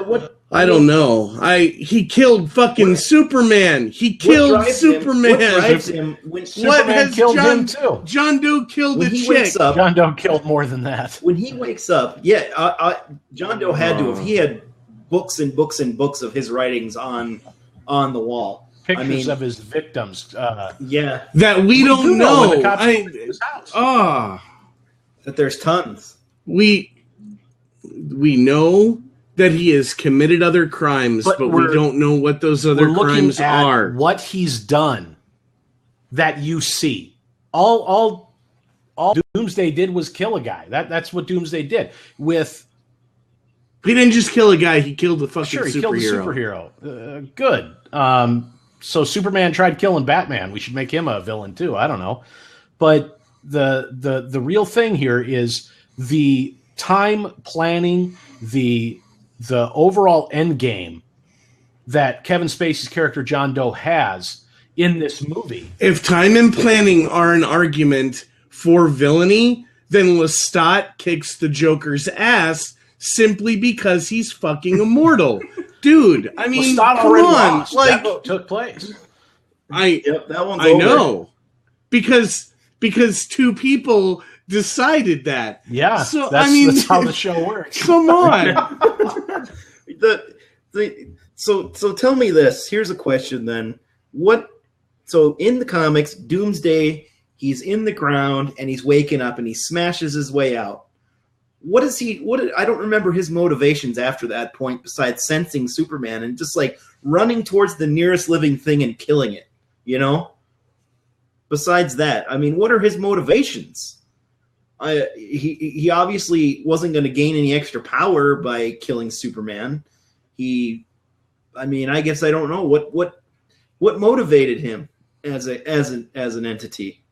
S1: what
S4: I don't know. He killed fucking Superman. He killed Superman.
S1: What drives him when
S2: Superman killed him too?
S4: John Doe killed
S1: when
S4: a
S1: he
S4: chick.
S1: wakes up?
S2: John Doe killed more than that.
S1: When he wakes up, John Doe had to have. He had books and books and books of his writings on the wall.
S2: Pictures of his victims.
S1: Yeah,
S4: that we don't know.
S2: When the cops went to his house.
S1: That there's tons.
S4: We know that he has committed other crimes, but we don't know what those other crimes are.
S2: What he's done that you see. All Doomsday did was kill a guy. That's what Doomsday did.
S4: He didn't just kill a guy, he killed the fucking superhero.
S2: He killed the superhero. Good. So Superman tried killing Batman. We should make him a villain too. I don't know. But the real thing here is the time planning, the overall end game that Kevin Spacey's character John Doe has in this movie.
S4: If time and planning are an argument for villainy, then Lestat kicks the Joker's ass simply because he's fucking immortal. Dude, I mean,
S2: Lestat
S4: come
S2: already
S4: on.
S2: lost.
S4: Like,
S2: that vote took place.
S1: That one's
S4: I
S1: over.
S4: know. Because two people decided that.
S2: Yeah,
S4: so
S2: that's how the show works.
S4: Come on.
S1: So tell me this. Here's a question then. So in the comics, Doomsday, he's in the ground and he's waking up and he smashes his way out. I don't remember his motivations after that point besides sensing Superman and just like running towards the nearest living thing and killing it, you know? Besides that, I mean, what are his motivations? He obviously wasn't going to gain any extra power by killing Superman. I guess I don't know what motivated him as an entity.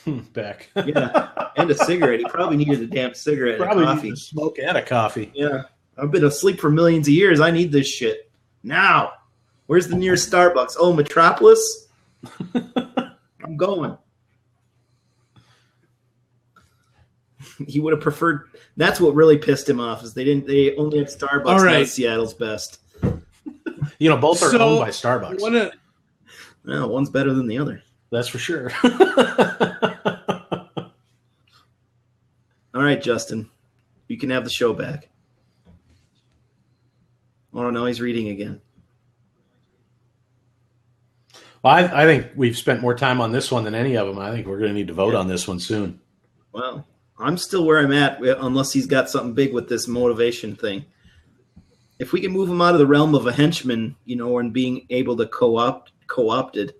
S2: Back.
S1: Yeah, and a cigarette. He probably needed a damn cigarette and a coffee.
S2: Needed a smoke and a coffee.
S1: Yeah, I've been asleep for millions of years. I need this shit now. Where's the nearest Starbucks? Oh, Metropolis. I'm going. He would have preferred. That's what really pissed him off is they only had Starbucks.
S4: All right.
S1: Not Seattle's best.
S2: Both are owned by Starbucks.
S1: Well, one's better than the other.
S2: That's for sure.
S1: All right, Justin, you can have the show back. Oh no, he's reading again.
S2: Well, I think we've spent more time on this one than any of them. I think we're going to need to vote on this one soon.
S1: Well, I'm still where I'm at, unless he's got something big with this motivation thing. If we can move him out of the realm of a henchman, and being able to co-opted.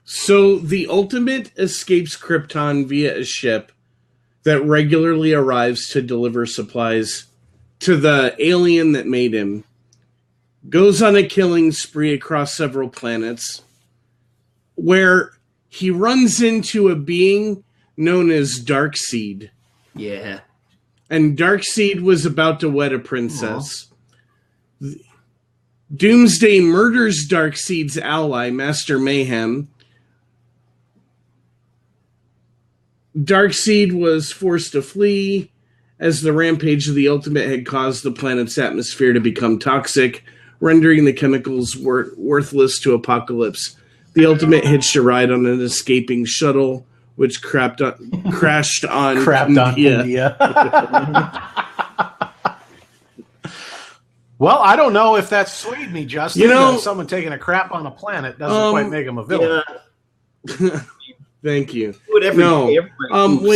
S4: So the Ultimate escapes Krypton via a ship that regularly arrives to deliver supplies to the alien that made him, goes on a killing spree across several planets, where he runs into a being known as Darkseid.
S1: Yeah.
S4: And Darkseid was about to wed a princess. Aww. Doomsday murders Darkseid's ally, Master Mayhem. Darkseid was forced to flee as the rampage of the Ultimate had caused the planet's atmosphere to become toxic, rendering the chemicals worthless to Apocalypse. The Ultimate hitched a ride on an escaping shuttle, which crashed on India.
S2: Well, I don't know if that's swayed me, Justin. Someone taking a crap on a planet doesn't quite make him a villain.
S4: Yeah. Thank you.
S1: When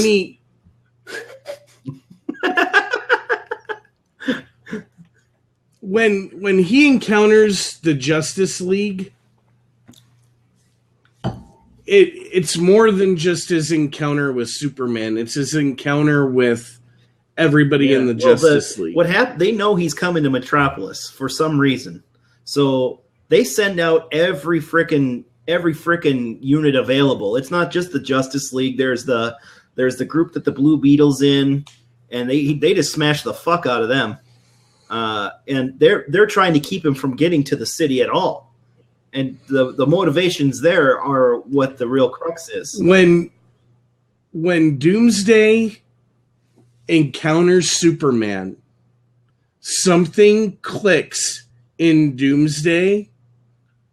S4: he when he encounters the Justice League, it's more than just his encounter with Superman. It's his encounter with everybody in the Justice League.
S1: What happened? They know he's coming to Metropolis for some reason, so they send out every frickin' unit available. It's not just the Justice League. There's the group that the Blue Beetle's in, and they just smash the fuck out of them. And they're trying to keep him from getting to the city at all. And the motivations there are what the real crux is.
S4: When Doomsday encounters Superman, something clicks in Doomsday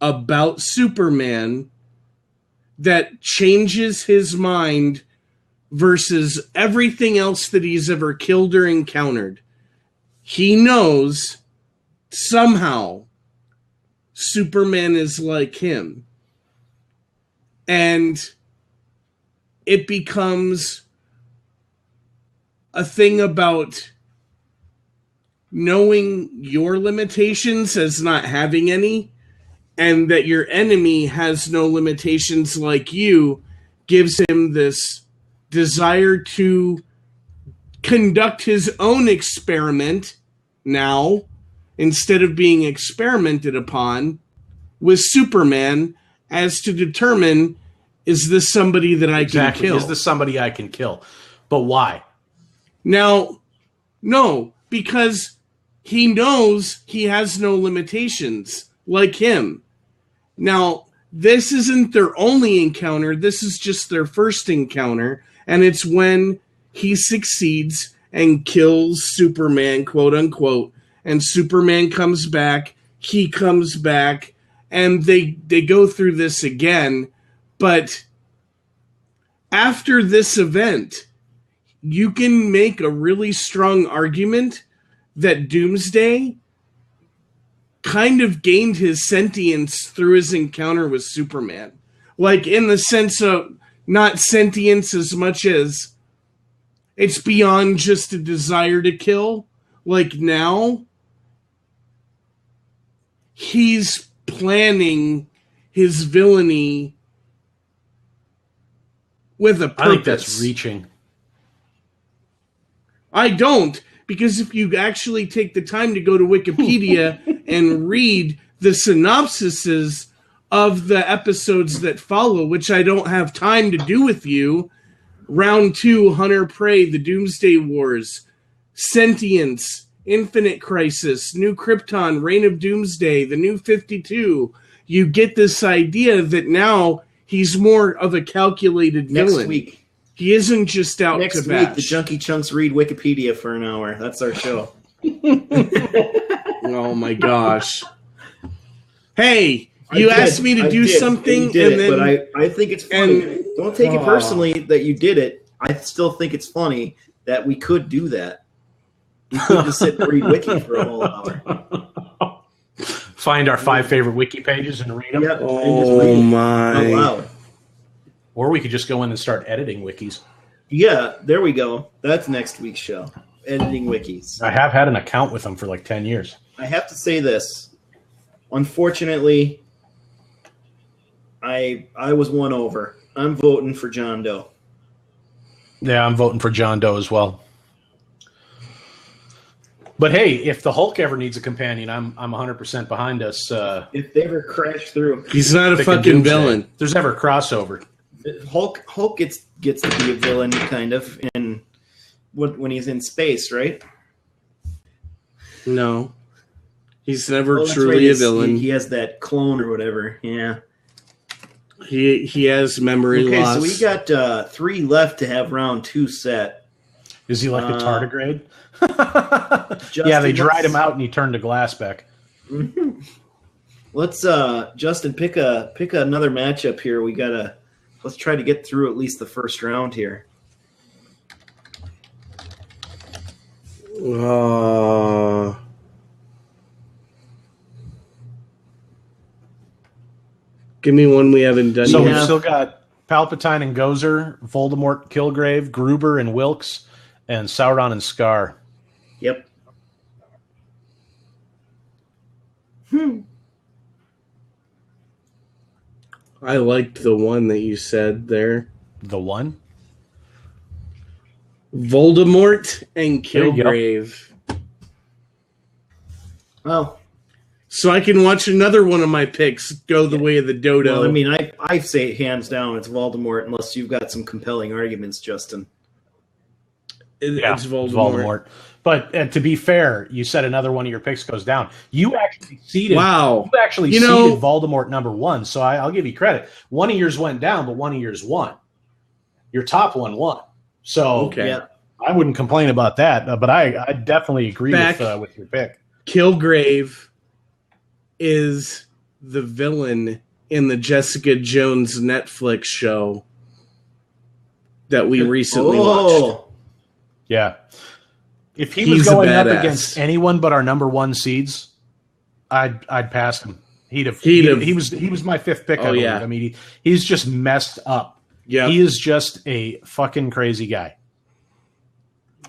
S4: about Superman that changes his mind versus everything else that he's ever killed or encountered. He knows somehow Superman is like him. And it becomes a thing about knowing your limitations as not having any, and that your enemy has no limitations like you, gives him this desire to conduct his own experiment now, instead of being experimented upon, with Superman as to determine, is this somebody that I can kill?
S2: Is this somebody I can kill? But why?
S4: Now, no, because he knows he has no limitations like him. Now, this isn't their only encounter. This is just their first encounter. And it's when he succeeds and kills Superman, quote unquote. And Superman comes back. He comes back. And they go through this again. But after this event, you can make a really strong argument that Doomsday kind of gained his sentience through his encounter with Superman. Like, in the sense of not sentience as much as it's beyond just a desire to kill. Like, now he's planning his villainy with a purpose.
S2: I think that's reaching.
S4: I don't, because if you actually take the time to go to Wikipedia and read the synopsises of the episodes that follow, which I don't have time to do with you, Round 2, Hunter Prey, The Doomsday Wars, Sentience, Infinite Crisis, New Krypton, Reign of Doomsday, The New 52, you get this idea that now he's more of a calculated villain.
S1: Next week.
S4: He isn't just out
S1: Next
S4: to
S1: week,
S4: bash.
S1: the Junkie Chunks read Wikipedia for an hour. That's our show.
S4: Oh my gosh. Hey, you asked me to do something,
S1: and then, but I think it's funny. Don't take it personally that you did it. I still think it's funny that we could do that. We could just sit and read Wiki for a whole hour.
S2: Find our 5 favorite Wiki pages and read them.
S1: Yep, and
S4: Oh
S1: just read
S4: my.
S1: out loud.
S2: Or we could just go in and start editing wikis.
S1: Yeah, there we go. That's next week's show. Editing wikis.
S2: I have had an account with them for like 10 years.
S1: I have to say this. Unfortunately, I was won over. I'm voting for John Doe.
S2: Yeah, I'm voting for John Doe as well. But hey, if the Hulk ever needs a companion, I'm 100% behind us.
S1: If they ever crash through,
S4: He's not a fucking villain.
S2: If there's ever a crossover.
S1: Hulk gets to be a villain kind of in when he's in space, right?
S4: No. He's never
S1: Well, that's
S4: truly
S1: right.
S4: a villain.
S1: He has that clone or whatever. Yeah.
S4: He has memory
S1: Okay,
S4: loss.
S1: so we got 3 left to have round 2 set.
S2: Is he like a tardigrade?
S1: Justin,
S2: Yeah, they dried him out and he turned to glass back.
S1: Mm-hmm. Let's Justin pick another matchup here. Let's try to get through at least the first round here.
S4: Give me one we haven't done
S2: So
S4: yet.
S2: we've still got Palpatine and Gozer, Voldemort, Kilgrave, Gruber and Wilkes, and Sauron and Scar.
S1: Yep.
S4: I liked the one that you said there.
S2: The one?
S4: Voldemort and
S2: There you go.
S4: Kilgrave.
S1: Well,
S4: So I can watch another one of my picks go the way of the dodo.
S1: I mean, I say hands down it's Voldemort unless you've got some compelling arguments, Justin.
S4: It's Voldemort.
S2: But to be fair, you said another one of your picks goes down. You actually seeded.
S4: Wow.
S2: You actually
S4: You
S2: seeded
S4: know-
S2: Voldemort number 1, so I'll give you credit. One of yours went down, but one of yours won. Your top one won. So
S4: Okay.
S1: Yeah.
S2: I wouldn't complain about that, but I definitely agree with your pick.
S4: Kilgrave is the villain in the Jessica Jones Netflix show that we recently watched.
S2: Yeah. If he was going up against anyone but our number one seeds, I'd pass him. He was my fifth pick. I mean, he's just messed up. Yeah, he is just a fucking crazy guy.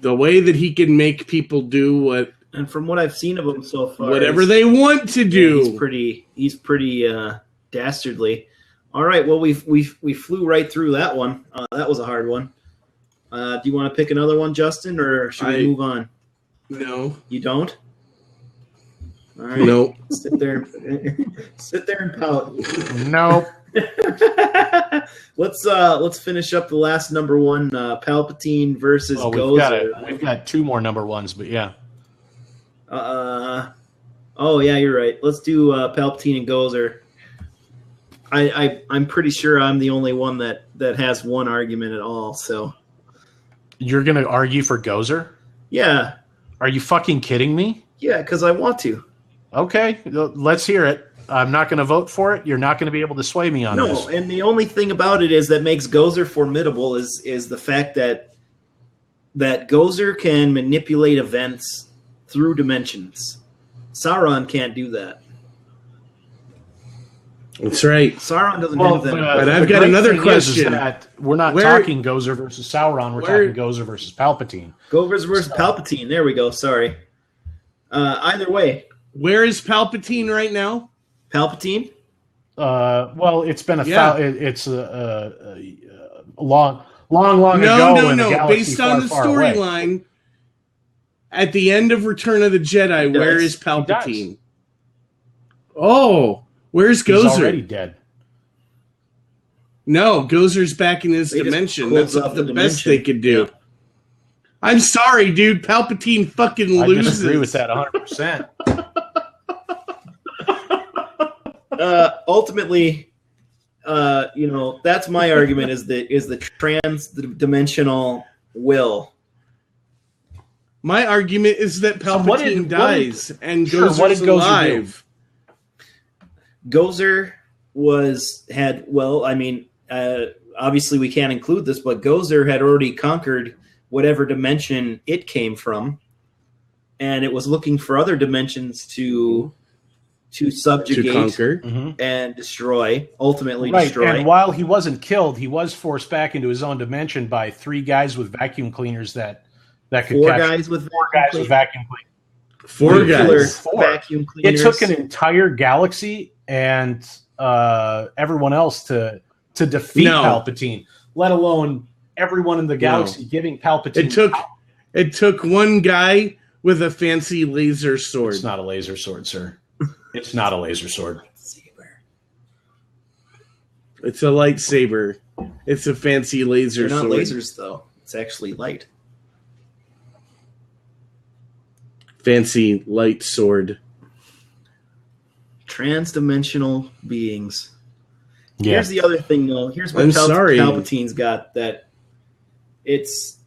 S4: The way that he can make people do what,
S1: and from what I've seen of him so far,
S4: whatever they want to do,
S1: he's pretty dastardly. All right, well we flew right through that one. That was a hard one. Do you want to pick another one, Justin, or should we move on?
S4: No,
S1: you don't. All right,
S4: no.
S1: Sit there and pout.
S2: No.
S1: Let's finish up the last number one. Palpatine versus Gozer.
S2: We've got two more number ones, but yeah.
S1: Oh yeah, you're right. Let's do Palpatine and Gozer. I'm pretty sure I'm the only one that has one argument at all. So
S2: you're gonna argue for Gozer?
S1: Yeah.
S2: Are you fucking kidding me?
S1: Yeah, because I want to.
S2: Okay, let's hear it. I'm not going to vote for it. You're not going to be able to sway me on this.
S1: No, and the only thing about it is that makes Gozer formidable is the fact that Gozer can manipulate events through dimensions. Sauron can't do that.
S4: That's right.
S1: Sauron doesn't have that.
S4: But I've got another question.
S2: We're not talking Gozer versus Sauron. We're talking Gozer versus Palpatine.
S1: Gozer versus Palpatine. There we go. Sorry. Either way.
S4: Where is Palpatine right now?
S1: Palpatine?
S2: Well, it's been it's a long ago.
S4: No. Based on the storyline, at the end of Return of the Jedi, where is Palpatine? Oh, where's Gozer?
S2: He's already dead.
S4: No, Gozer's back in his dimension. That's the best they could do. Yeah. I'm sorry, dude. Palpatine fucking loses.
S2: I disagree with that 100%.
S1: Ultimately, that's my argument is the trans-dimensional will.
S4: My argument is that Palpatine dies and Gozer's alive.
S1: Gozer obviously we can't include this, but Gozer had already conquered whatever dimension it came from, and it was looking for other dimensions to subjugate,
S4: to conquer,
S1: and destroy, ultimately
S2: right.
S1: destroy.
S2: And while he wasn't killed, he was forced back into his own dimension by three guys with vacuum cleaners that could
S1: four
S2: catch
S1: guys with
S2: vacuum cleaners.
S4: Four guys.
S1: Vacuum cleaners.
S2: It took an entire galaxy and everyone else to defeat Palpatine, let alone everyone in the galaxy giving Palpatine.
S4: It took one guy with a fancy laser sword.
S2: It's not a laser sword, sir. It's not a laser sword.
S4: It's a lightsaber. It's a fancy laser
S1: sword.
S4: They're
S1: not lasers, though. It's actually light.
S4: Fancy light sword.
S1: Trans-dimensional beings.
S2: Yeah.
S1: Here's the other thing, though. Here's what Palpatine's got, that it's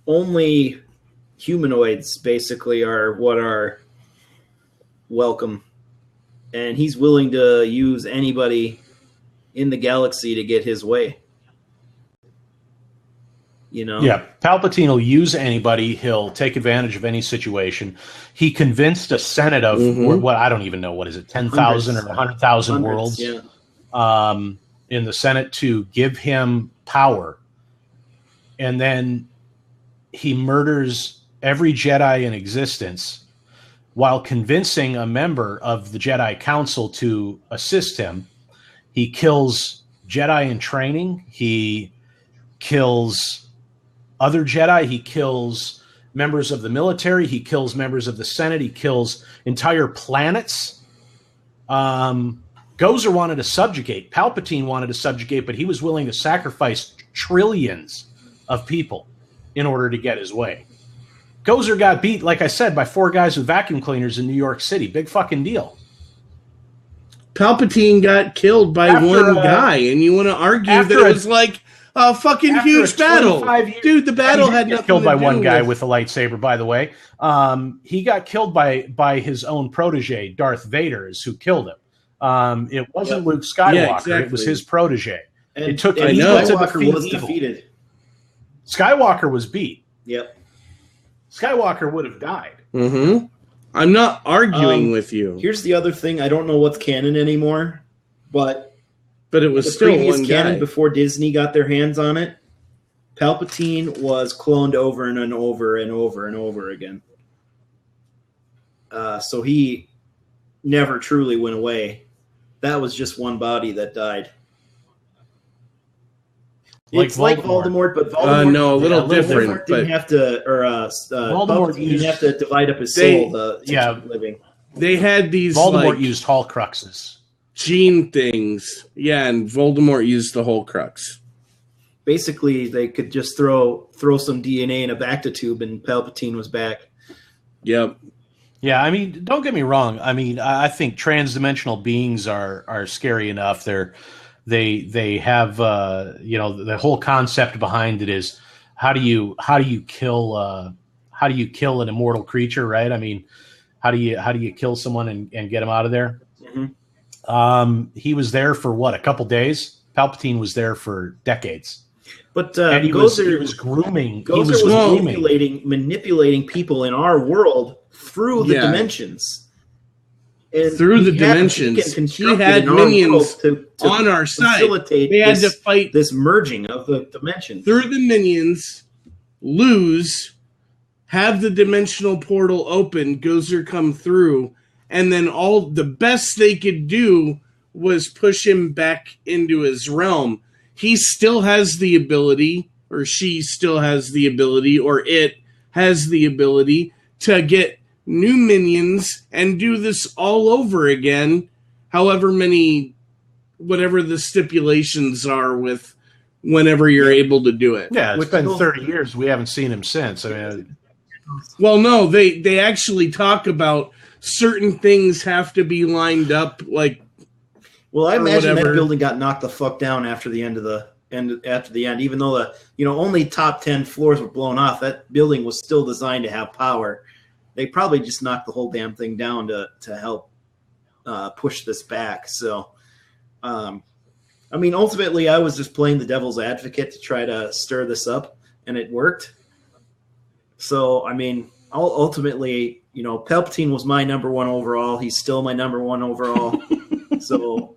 S1: only humanoids, basically, are what are welcome. And he's willing to use anybody in the galaxy to get his way.
S2: Yeah, Palpatine will use anybody. He'll take advantage of any situation. He convinced a Senate of what I don't even know, what is it, 10,000 or 100,000 worlds in the Senate to give him power. And then he murders every Jedi in existence while convincing a member of the Jedi Council to assist him. He kills Jedi in training. He kills other Jedi. He kills members of the military. He kills members of the Senate. He kills entire planets. Gozer wanted to subjugate. Palpatine wanted to subjugate, but he was willing to sacrifice trillions of people in order to get his way. Gozer got beat, like I said, by four guys with vacuum cleaners in New York City. Big fucking deal.
S4: Palpatine got killed by one guy, and you want to argue that it was like a fucking
S2: After
S4: huge
S2: a
S4: battle.
S2: 25-year
S4: Dude, the battle
S2: he
S4: had
S2: got
S4: nothing
S2: killed
S4: to
S2: by
S4: do
S2: one guy with a lightsaber, by the way. He got killed by his own protege, Darth Vader, is who killed him. It wasn't Luke Skywalker.
S4: Yeah, exactly.
S2: It was his protege.
S1: And,
S2: It took
S1: and
S2: evil to
S1: Skywalker
S2: defeat
S1: was
S2: evil.
S1: defeated.
S2: Skywalker was beat.
S1: Yep.
S2: Skywalker would have died.
S4: Mm-hmm. I'm not arguing with you,
S1: Here's the other thing. I don't know what's canon anymore, but
S4: but it was
S1: the
S4: still
S1: previous
S4: one
S1: canon
S4: guy.
S1: before Disney got their hands on it, Palpatine was cloned over and over and over and over again. So he never truly went away. That was just one body that died. It's like Voldemort, but Voldemort
S4: no, a little different.
S1: Didn't
S4: But
S1: have to, or
S2: Voldemort
S1: Palpatine didn't have to divide up his soul. Living.
S4: they had these
S2: Voldemort
S4: like,
S2: used Horcruxes.
S4: gene things. Yeah, and Voldemort used the whole crux.
S1: Basically, they could just throw some DNA in a Bacta tube, and Palpatine was back.
S4: Yep.
S2: Yeah, I mean, don't get me wrong. I mean, I think transdimensional beings are scary enough. They have the whole concept behind it is how do you kill an immortal creature, right? I mean, how do you kill someone and get him out of there?
S1: Mm-hmm.
S2: He was there for what, a couple days? Palpatine was there for decades.
S1: But
S2: And he was grooming.
S1: Gozer was manipulating people in our world through the dimensions. And
S4: through the dimensions, he had minions on our side. They had to fight
S1: this merging of the dimensions.
S4: Through the minions, lose, have the dimensional portal open, Gozer come through, and then all the best they could do was push him back into his realm. He still has the ability, or she still has the ability, or it has the ability to get new minions and do this all over again, however many, whatever the stipulations are with whenever you're able to do it.
S2: Yeah, it's been 30 years. We haven't seen him since. I mean,
S4: well, no, they actually talk about certain things have to be lined up, like.
S1: Well, I imagine that building got knocked the fuck down after the end, even though the only top 10 floors were blown off. That building was still designed to have power. They probably just knocked the whole damn thing down to help push this back. So, I mean, ultimately, I was just playing the devil's advocate to try to stir this up, and it worked. So, I mean, ultimately, Palpatine was my number one overall. He's still my number one overall. So,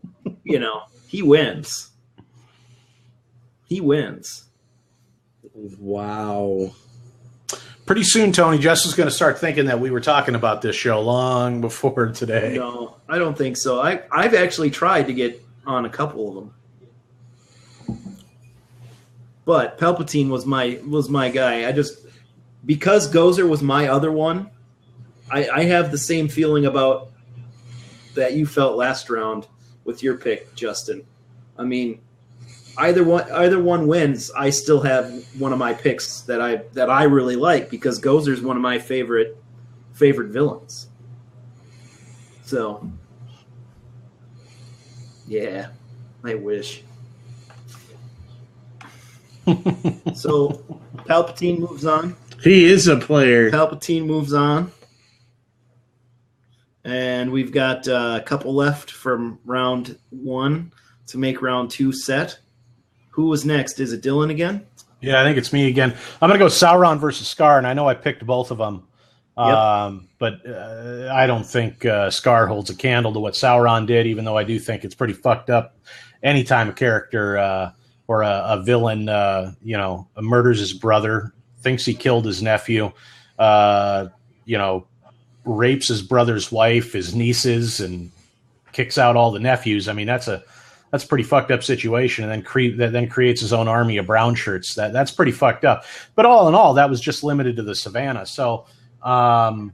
S1: he wins. He wins.
S4: Wow.
S2: Pretty soon, Tony, Jess is going to start thinking that we were talking about this show long before today.
S1: No, I don't think so. I've actually tried to get on a couple of them. But Palpatine was my guy. Because Gozer was my other one, I have the same feeling about that you felt last round with your pick, Justin. I mean, either one wins. I still have one of my picks that I really like because Gozer's one of my favorite villains. So, yeah, I wish. So, Palpatine moves on.
S4: He is a player.
S1: Palpatine moves on. And we've got a couple left from round 1 to make round 2 set. Who was next? Is it Dylan again?
S2: Yeah, I think it's me again. I'm going to go Sauron versus Scar, and I know I picked both of them. Yep. But I don't think Scar holds a candle to what Sauron did, even though I do think it's pretty fucked up. Anytime a character or a villain, murders his brother, thinks he killed his nephew, rapes his brother's wife, his nieces, and kicks out all the nephews. I mean, that's a pretty fucked up situation, and then creates his own army of brown shirts. That's pretty fucked up. But all in all, that was just limited to the savannah. So, Sauron,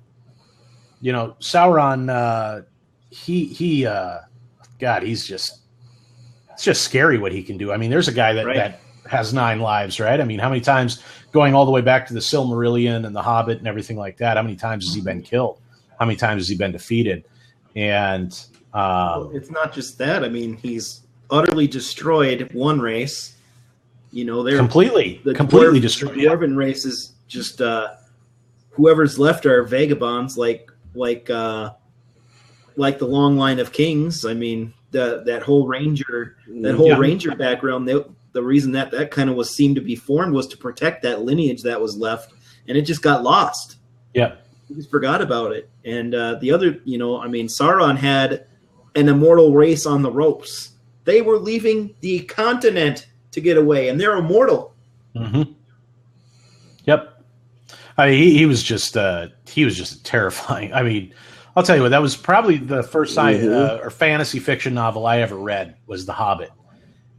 S2: it's just scary what he can do. I mean, there's a guy that has 9 lives, right? I mean, how many times, going all the way back to the Silmarillion and the Hobbit and everything like that, how many times has he been killed? How many times has he been defeated? And
S1: it's not just that. I mean, he's utterly destroyed one race, You know, they're
S2: completely destroyed.
S1: The dwarven race is just whoever's left are vagabonds, like the long line of kings. I mean, that whole ranger ranger background. The reason that kind of seemed to be formed was to protect that lineage that was left, and it just got lost.
S2: Yeah,
S1: we just forgot about it. And the other, Sauron had an immortal race on the ropes. They were leaving the continent to get away, and they're immortal.
S2: Mm-hmm. Yep. He was just terrifying. I mean, I'll tell you what, that was probably the first or fantasy fiction novel I ever read was The Hobbit,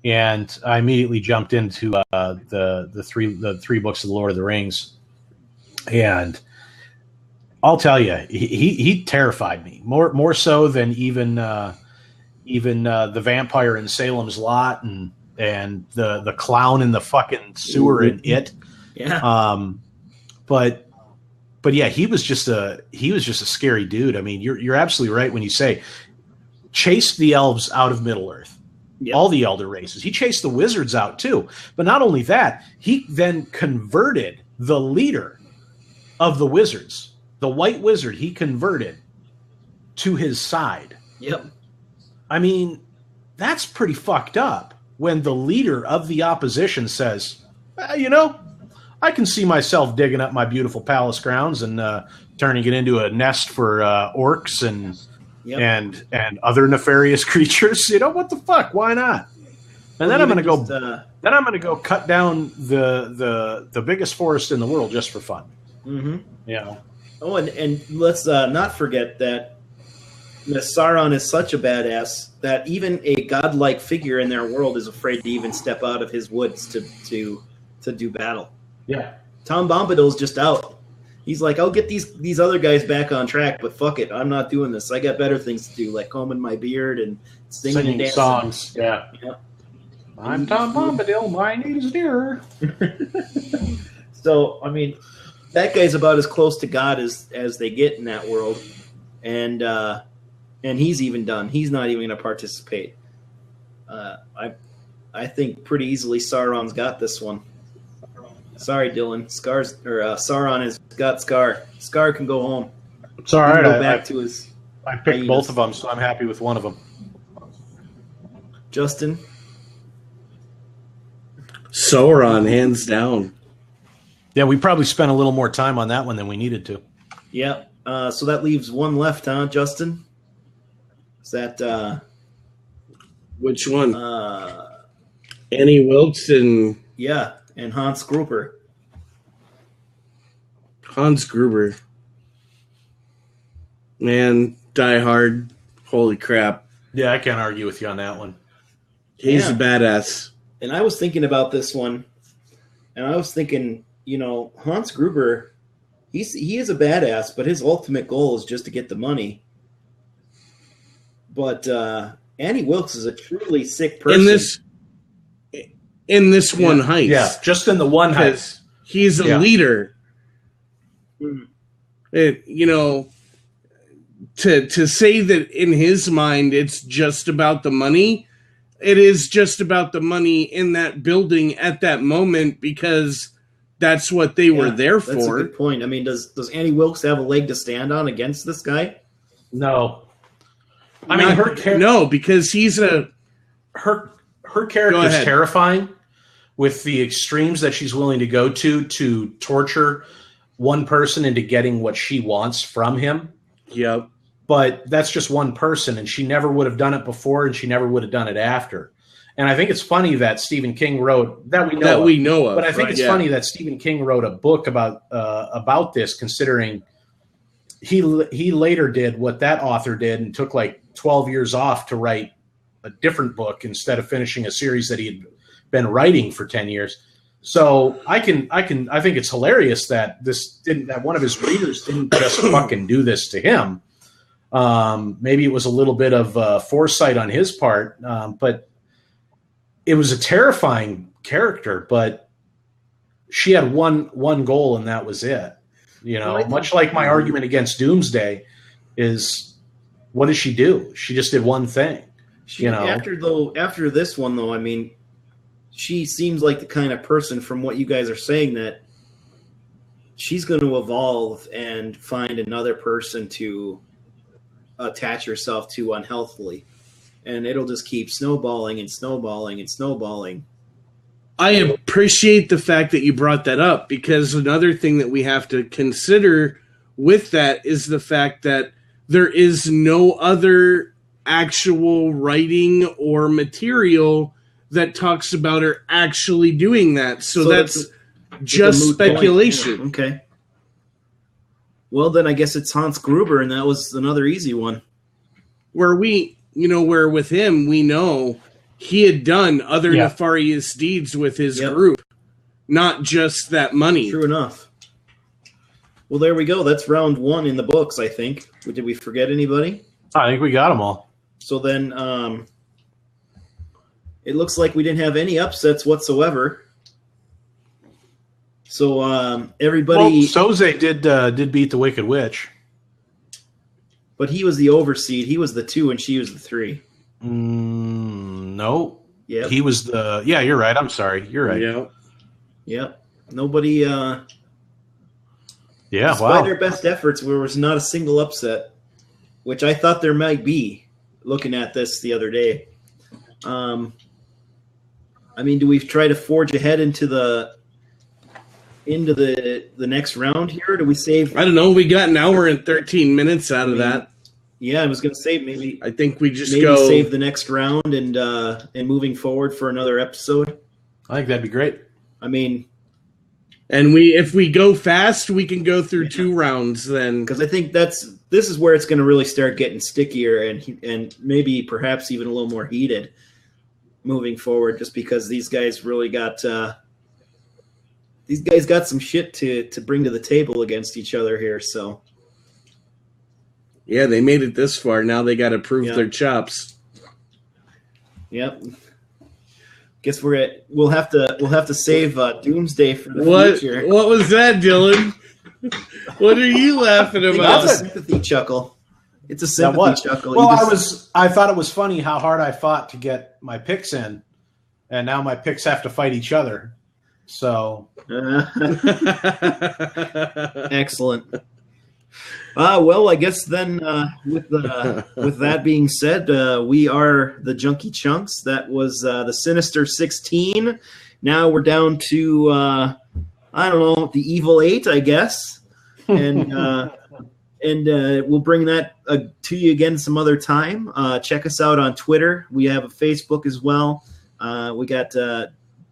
S2: and I immediately jumped into the three books of the Lord of the Rings, and I'll tell you, he terrified me more so than even the vampire in Salem's Lot and the clown in the fucking sewer in It.
S1: Yeah.
S2: But yeah, he was just a scary dude. I mean, you're absolutely right when you say chased the elves out of Middle Earth. Yep. All the elder races. He chased the wizards out too. But not only that, he then converted the leader of the wizards, the white wizard, he converted to his side.
S1: Yep.
S2: I mean, that's pretty fucked up when the leader of the opposition says, I can see myself digging up my beautiful palace grounds and turning it into a nest for orcs and other nefarious creatures. What the fuck? Why not? And then I'm going to go cut down the biggest forest in the world just for fun.
S1: Mm-hmm. Oh, and let's not forget that Sauron is such a badass that even a godlike figure in their world is afraid to even step out of his woods to do battle.
S2: Yeah.
S1: Tom Bombadil's just out. He's like, I'll get these other guys back on track, but fuck it, I'm not doing this. I got better things to do, like combing my beard and singing
S2: songs. Yeah. I'm Tom Bombadil. My need is dearer.
S1: So, I mean, that guy's about as close to God as they get in that world, and he's even done. He's not even going to participate. I think pretty easily Sauron's got this one. Sorry, Dylan. Sauron has got Scar. Scar can go home.
S2: It's all right.
S1: I
S2: picked both of them, so I'm happy with one of them.
S1: Justin?
S4: Sauron, hands down.
S2: Yeah, we probably spent a little more time on that one than we needed to.
S1: Yeah. So that leaves one left, huh, Justin? Is that...
S4: Which one? Annie Wilkes and...
S1: Yeah, and Hans Gruber.
S4: Hans Gruber. Man, Die Hard. Holy crap.
S2: Yeah, I can't argue with you on that one.
S4: He's a badass.
S1: And I was thinking about this one, and I was thinking, Hans Gruber, he is a badass, but his ultimate goal is just to get the money. But Annie Wilkes is a truly sick person.
S4: In this one heist.
S2: Yeah, just in the one heist.
S4: He's a leader. To say that in his mind it's just about the money, it is just about the money in that building at that moment because that's what they were there for.
S1: That's a good point. I mean, does Annie Wilkes have a leg to stand on against this guy?
S2: No.
S4: No, because he's
S2: her character is terrifying with the extremes that she's willing to go to torture one person into getting what she wants from him.
S4: Yep.
S2: But that's just one person, and she never would have done it before, and she never would have done it after. And I think it's funny that Stephen King wrote that we know of. But I think it's funny that Stephen King wrote a book about this, considering he later did what that author did and took like 12 years off to write a different book instead of finishing a series that he had been writing for 10 years. So I think it's hilarious that that one of his readers didn't just fucking do this to him. Maybe it was a little bit of foresight on his part, but it was a terrifying character. But she had one goal, and that was it. Much like my argument against Doomsday is, what does she do? She just did one thing.
S1: After this one, though, I mean, she seems like the kind of person, from what you guys are saying, that she's going to evolve and find another person to attach herself to unhealthily. And it'll just keep snowballing and snowballing and snowballing.
S4: I appreciate the fact that you brought that up, because another thing that we have to consider with that is the fact that there is no other actual writing or material that talks about her actually doing that. So that's just speculation.
S1: Yeah, okay. Well, then I guess it's Hans Gruber, and that was another easy one.
S4: Where with him, we know he had done other nefarious deeds with his group, not just that money.
S1: True enough. Well, there we go. That's round 1 in the books, I think. Did we forget anybody?
S2: I think we got them all.
S1: So then it looks like we didn't have any upsets whatsoever. So everybody...
S2: Well, Soze did beat the Wicked Witch.
S1: But he was the overseed. He was the 2 and she was the 3.
S2: No.
S1: Yeah.
S2: He was the... Yeah, you're right. I'm sorry. You're right.
S1: Yep. Nobody... Despite their best efforts, there was not a single upset, which I thought there might be, looking at this the other day. I mean, do we try to forge ahead into the next round here? Do we save?
S4: I don't know. We got an hour and 13 minutes out of that.
S1: Yeah, I was going to say maybe.
S4: I think we just
S1: go save the next round and moving forward for another episode.
S2: I think that'd be great.
S1: I mean,
S4: and if we go fast, we can go through 2 rounds then.
S1: Because I think this is where it's going to really start getting stickier and maybe perhaps even a little more heated moving forward, just because these guys really got some shit to bring to the table against each other here. So
S4: yeah, they made it this far. Now they got to prove their chops.
S1: Yep. Guess we'll have to save Doomsday for the future.
S4: What was that, Dylan? What are you laughing about?
S1: It's a sympathy chuckle. It's a sympathy chuckle.
S2: Well, I thought it was funny how hard I fought to get my picks in, and now my picks have to fight each other. So
S1: excellent. Well, I guess then with that being said, we are the Junkie Chunks. That was the Sinister 16. Now we're down to I don't know, the Evil 8, I guess, and we'll bring that to you again some other time. Check us out on Twitter. We have a Facebook as well. We got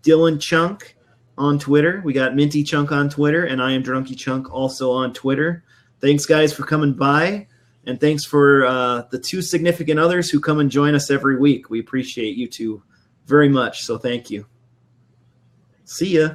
S1: Dylan Chunk on Twitter. We got Minty Chunk on Twitter, and I am Drunky Chunk also on Twitter. Thanks, guys, for coming by, and thanks for the 2 significant others who come and join us every week. We appreciate you 2 very much, so thank you. See ya.